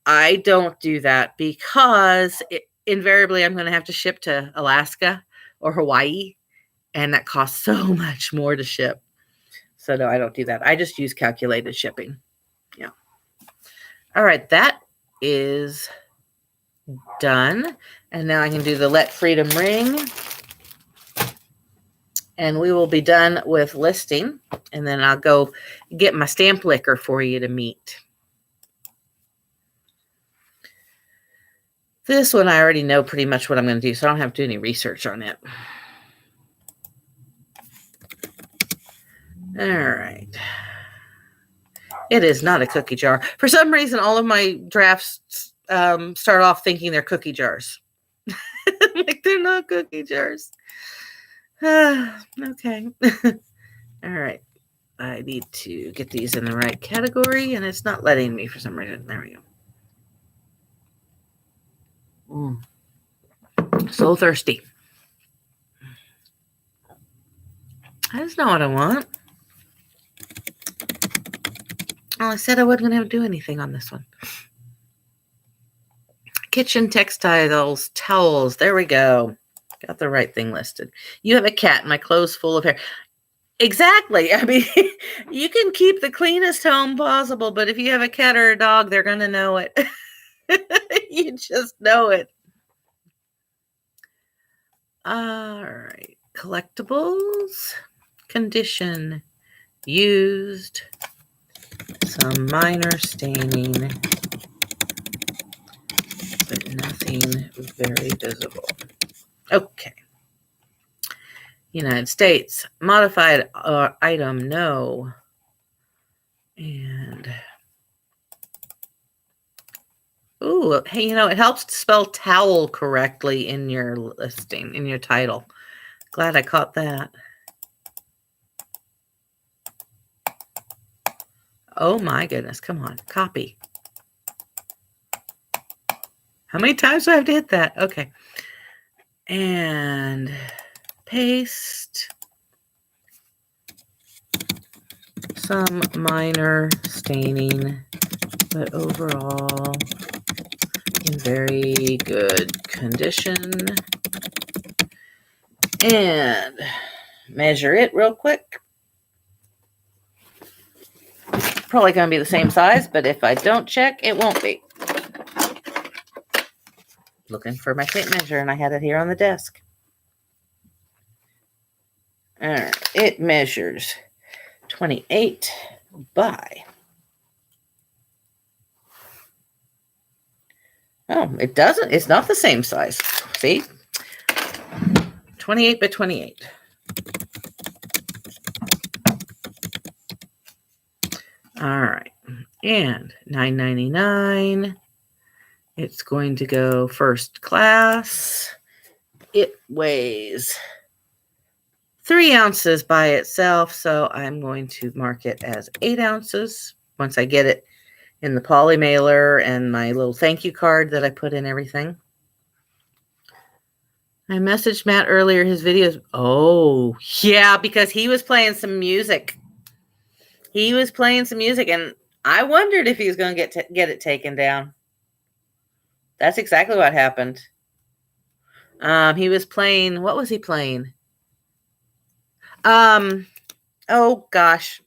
I don't do that because invariably I'm going to have to ship to Alaska or Hawaii, and that costs so much more to ship. So no, I don't do that. I just use calculated shipping. Yeah. All right, that is done. And now I can do the Let Freedom Ring. And we will be done with listing. And then I'll go get my stamp licker for you to meet. This one I already know pretty much what I'm going to do, so I don't have to do any research on it. All right. It is not a cookie jar. For some reason, all of my drafts start off thinking they're cookie jars. Like, they're not cookie jars. Okay. All right. I need to get these in the right category, and it's not letting me for some reason. There we go. So thirsty. That's not what I want. Well, I said I wasn't going to do anything on this one. Kitchen textiles, towels. There we go. Got the right thing listed. You have a cat, my clothes full of hair. Exactly. I mean, you can keep the cleanest home possible, but if you have a cat or a dog, they're going to know it. You just know it. All right. Collectibles. Condition. Used. Some minor staining, but nothing very visible. Okay. United States. Modified item, no. And, ooh, hey, it helps to spell towel correctly in your listing, in your title. Glad I caught that. Oh my goodness, come on, copy. How many times do I have to hit that? Okay. And paste. Some minor staining, but overall in very good condition. And measure it real quick. Probably going to be the same size, but if I don't check, it won't be. Looking for my tape measure, and I had it here on the desk. All right, it measures 28 by. Oh, it doesn't. It's not the same size. See? 28 by 28. All right. And $9.99. It's going to go first class. It weighs 3 ounces by itself, so I'm going to mark it as 8 ounces once I get it in the poly mailer and my little thank you card that I put in everything. I messaged Matt earlier, his videos. Oh, yeah, because he was playing some music. He was playing some music, and I wondered if he was going to get it taken down. That's exactly what happened. He was playing, what was he playing? Oh gosh.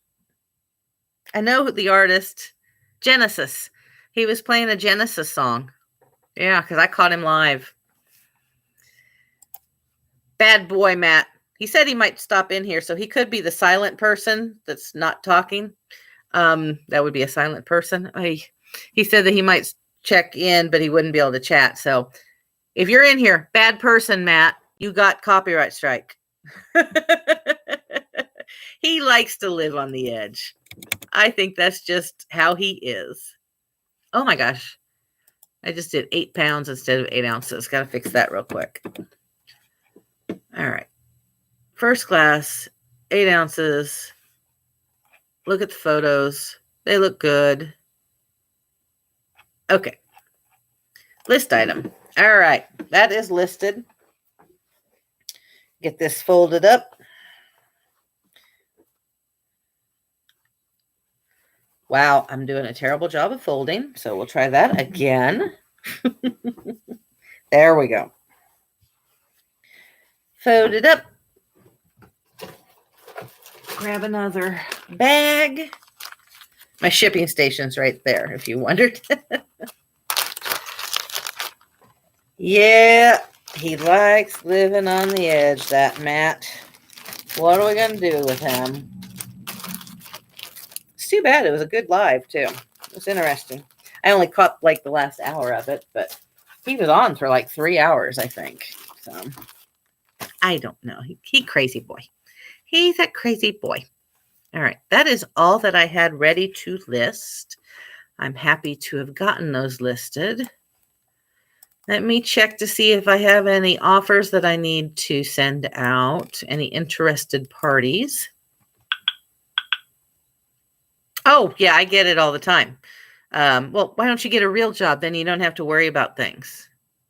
I know the artist, Genesis. He was playing a Genesis song. Yeah, because I caught him live. Bad boy, Matt. He said he might stop in here, so he could be the silent person that's not talking. That would be a silent person. He said that he might check in, but he wouldn't be able to chat. So if you're in here, bad person, Matt, you got copyright strike. He likes to live on the edge. I think that's just how he is. Oh my gosh. I just did 8 pounds instead of 8 ounces. Got to fix that real quick. All right. First class, 8 ounces. Look at the photos. They look good. Okay. List item. All right. That is listed. Get this folded up. Wow, I'm doing a terrible job of folding, so we'll try that again. There we go. Fold it up. Grab another bag. My shipping station's right there, if you wondered. Yeah, he likes living on the edge, that Matt. What are we going to do with him? It's too bad. It was a good live, too. It was interesting. I only caught like the last hour of it, but he was on for like 3 hours, I think. So I don't know. He crazy boy. He's a crazy boy. All right. That is all that I had ready to list. I'm happy to have gotten those listed. Let me check to see if I have any offers that I need to send out. Any interested parties. Oh, yeah, I get it all the time. Well, why don't you get a real job? Then you don't have to worry about things.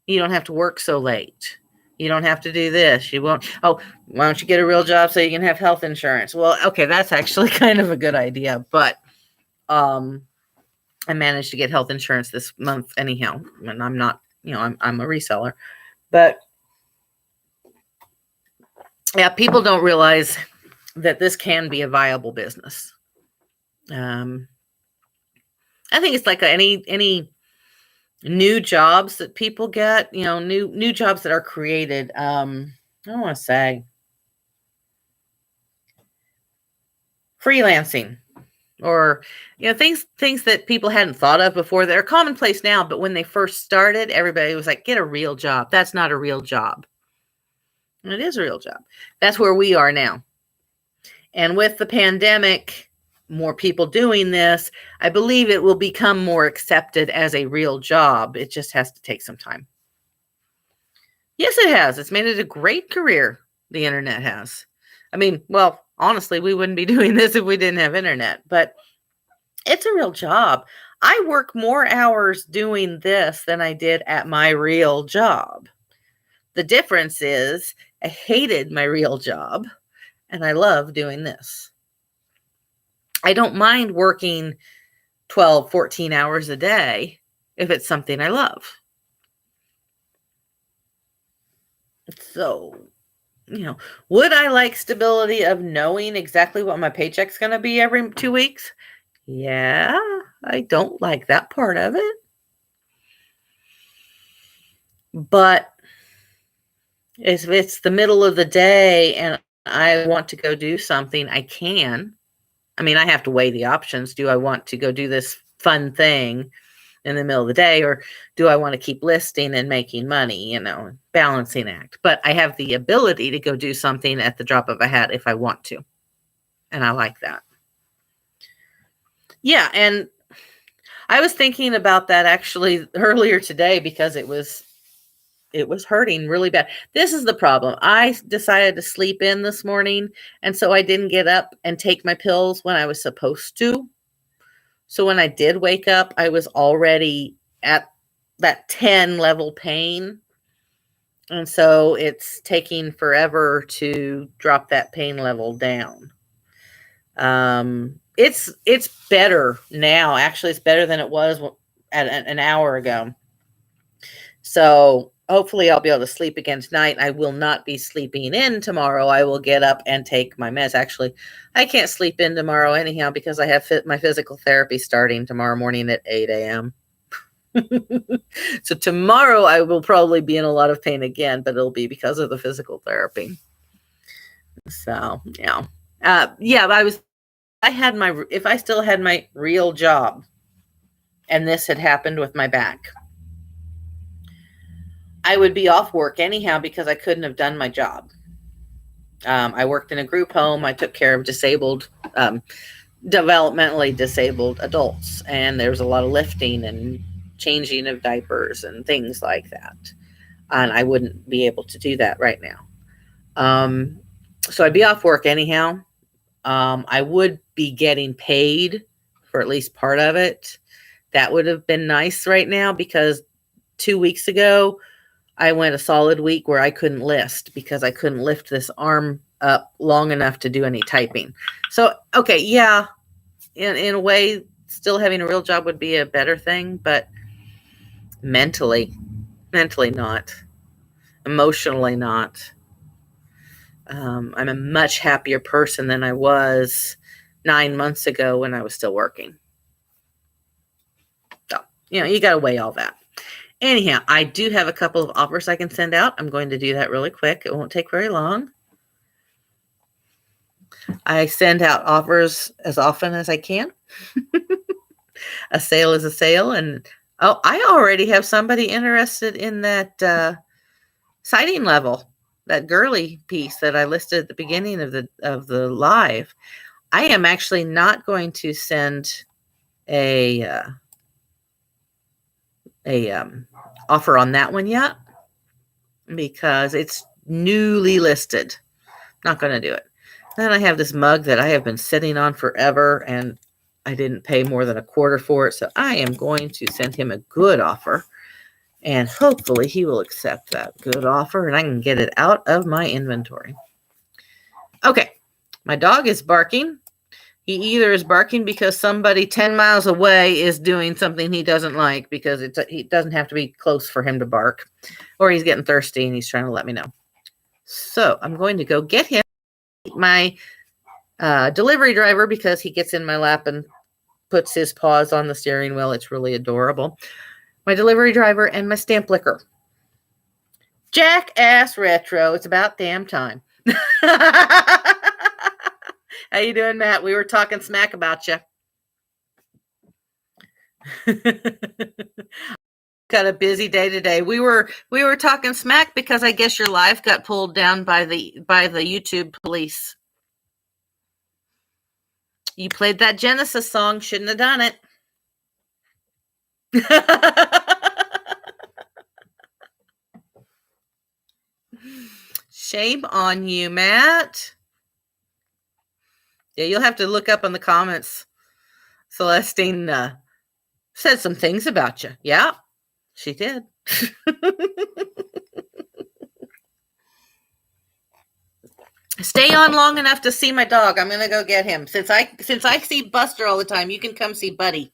You don't have to work so late. You don't have to do this. You won't. Oh, why don't you get a real job so you can have health insurance? Well, okay, that's actually kind of a good idea. But I managed to get health insurance this month anyhow. And I'm not, I'm a reseller. But yeah, people don't realize that this can be a viable business. I think it's like any new jobs that people get, new jobs that are created. I don't want to say freelancing or, things that people hadn't thought of before that are commonplace now. But when they first started, everybody was like, get a real job. That's not a real job. And it is a real job. That's where we are now. And with the pandemic, more people doing this, I believe it will become more accepted as a real job. It just has to take some time. Yes, it has. It's made it a great career. The internet has. I mean, well, honestly, we wouldn't be doing this if we didn't have internet, but it's a real job. I work more hours doing this than I did at my real job. The difference is I hated my real job and I love doing this. I don't mind working 12, 14 hours a day if it's something I love. So, would I like stability of knowing exactly what my paycheck's going to be every 2 weeks? Yeah, I don't like that part of it. But if it's the middle of the day and I want to go do something, I can. I mean, I have to weigh the options. Do I want to go do this fun thing? in the middle of the day, or do I want to keep listing and making money, balancing act. But I have the ability to go do something at the drop of a hat if I want to. And I like that. Yeah, and I was thinking about that actually earlier today because it was hurting really bad. This is the problem. I decided to sleep in this morning, and so I didn't get up and take my pills when I was supposed to. So when I did wake up, I was already at that 10 level pain. And so it's taking forever to drop that pain level down. It's better now. Actually, it's better than it was at an hour ago. So hopefully I'll be able to sleep again tonight. I will not be sleeping in tomorrow. I will get up and take my meds. Actually, I can't sleep in tomorrow anyhow because I have my physical therapy starting tomorrow morning at 8 a.m. So tomorrow I will probably be in a lot of pain again, but it'll be because of the physical therapy. So, yeah. If I still had my real job and this had happened with my back, I would be off work anyhow because I couldn't have done my job. I worked in a group home. I took care of developmentally disabled adults, and there was a lot of lifting and changing of diapers and things like that. And I wouldn't be able to do that right now. So I'd be off work anyhow. I would be getting paid for at least part of it. That would have been nice right now because 2 weeks ago, I went a solid week where I couldn't list because I couldn't lift this arm up long enough to do any typing. So, okay, yeah, in a way, still having a real job would be a better thing, but mentally not, emotionally not. I'm a much happier person than I was 9 months ago when I was still working. So, you got to weigh all that. Anyhow, I do have a couple of offers I can send out. I'm going to do that really quick. It won't take very long. I send out offers as often as I can. A sale is a sale. And I already have somebody interested in that sighting level, that girly piece that I listed at the beginning of the live. I am actually not going to send a offer on that one yet because it's newly listed. Not going to do it. Then I have this mug that I have been sitting on forever, and I didn't pay more than $1/4 for it, so I am going to send him a good offer, and hopefully he will accept that good offer, and I can get it out of my inventory. Okay, my dog is barking. He either is barking because somebody 10 miles away is doing something he doesn't like, because he doesn't have to be close for him to bark, or he's getting thirsty and he's trying to let me know. So I'm going to go get him, my delivery driver, because he gets in my lap and puts his paws on the steering wheel. It's really adorable. My delivery driver and my stamp licker. Jackass Retro. It's about damn time. How you doing, Matt? We were talking smack about you. Got a busy day today. We were talking smack because I guess your live got pulled down by the YouTube police. You played that Genesis song. Shouldn't have done it. Shame on you, Matt. Yeah, you'll have to look up in the comments. Celestine said some things about you. Yeah, she did. Stay on long enough to see my dog. I'm gonna go get him. Since I see Buster all the time, you can come see Buddy.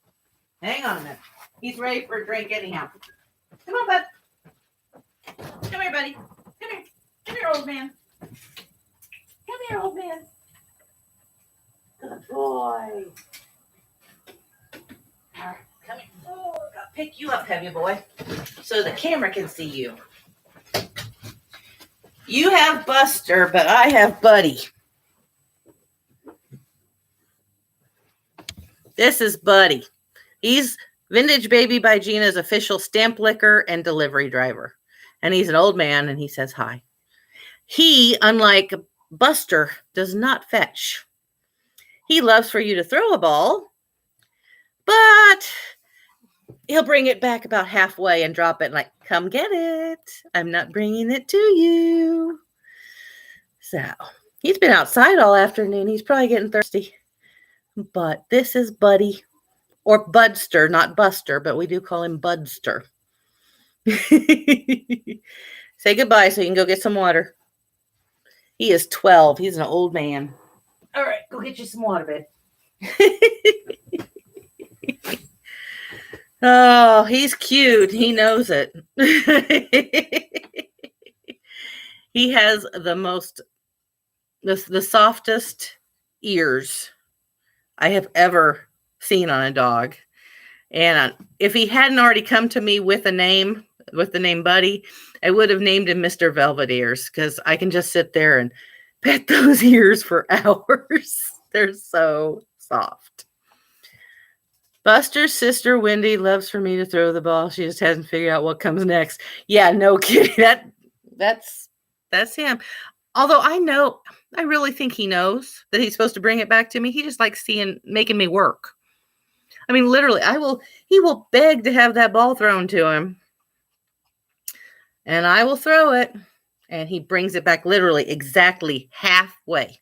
Hang on a minute. He's ready for a drink anyhow. Come on, bud. Come here, buddy. Come here. Come here, old man. Come here, old man. Good boy. All right, come here. Oh, I'll pick you up, heavy boy, so the camera can see you. You have Buster, but I have Buddy. This is Buddy. He's Vintage Baby by Gina's official stamp licker and delivery driver. And he's an old man, and he says hi. He, unlike Buster, does not fetch. He loves for you to throw a ball, but he'll bring it back about halfway and drop it like, come get it. I'm not bringing it to you. So he's been outside all afternoon. He's probably getting thirsty. But this is Buddy, or Budster, not Buster, but we do call him Budster. Say goodbye so you can go get some water. He is 12. He's an old man. All right, go get you some water, babe. Oh, he's cute. He knows it. He has the softest ears I have ever seen on a dog. And if he hadn't already come to me with the name Buddy, I would have named him Mr. Velvet Ears, because I can just sit there and pet those ears for hours. They're so soft. Buster's sister Wendy loves for me to throw the ball. She just hasn't figured out what comes next. Yeah, no kidding. That's him. Although I really think he knows that he's supposed to bring it back to me. He just likes making me work. I mean, literally, he will beg to have that ball thrown to him. And I will throw it. And he brings it back literally exactly halfway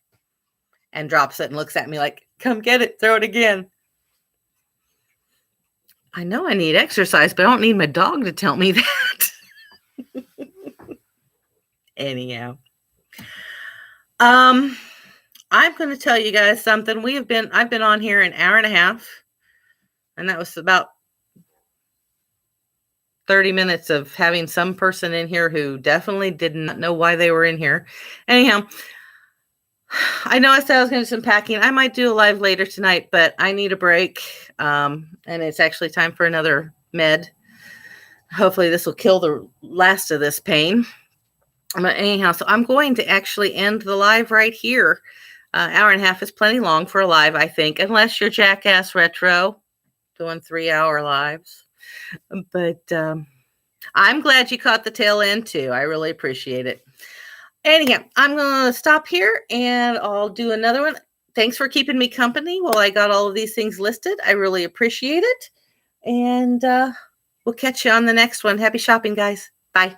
and drops it and looks at me like, come get it, throw it again. I know I need exercise, but I don't need my dog to tell me that. Anyhow. I'm going to tell you guys something. I've been on here an hour and a half, and that was about 30 minutes of having some person in here who definitely did not know why they were in here. Anyhow, I know I said I was going to do some packing. I might do a live later tonight, but I need a break. And it's actually time for another med. Hopefully this will kill the last of this pain. But anyhow, so I'm going to actually end the live right here. Hour and a half is plenty long for a live, I think, unless you're Jackass Retro doing 3-hour lives. But I'm glad you caught the tail end too. I really appreciate it. Anyhow, I'm going to stop here and I'll do another one. Thanks for keeping me company while I got all of these things listed. I really appreciate it. And we'll catch you on the next one. Happy shopping, guys. Bye.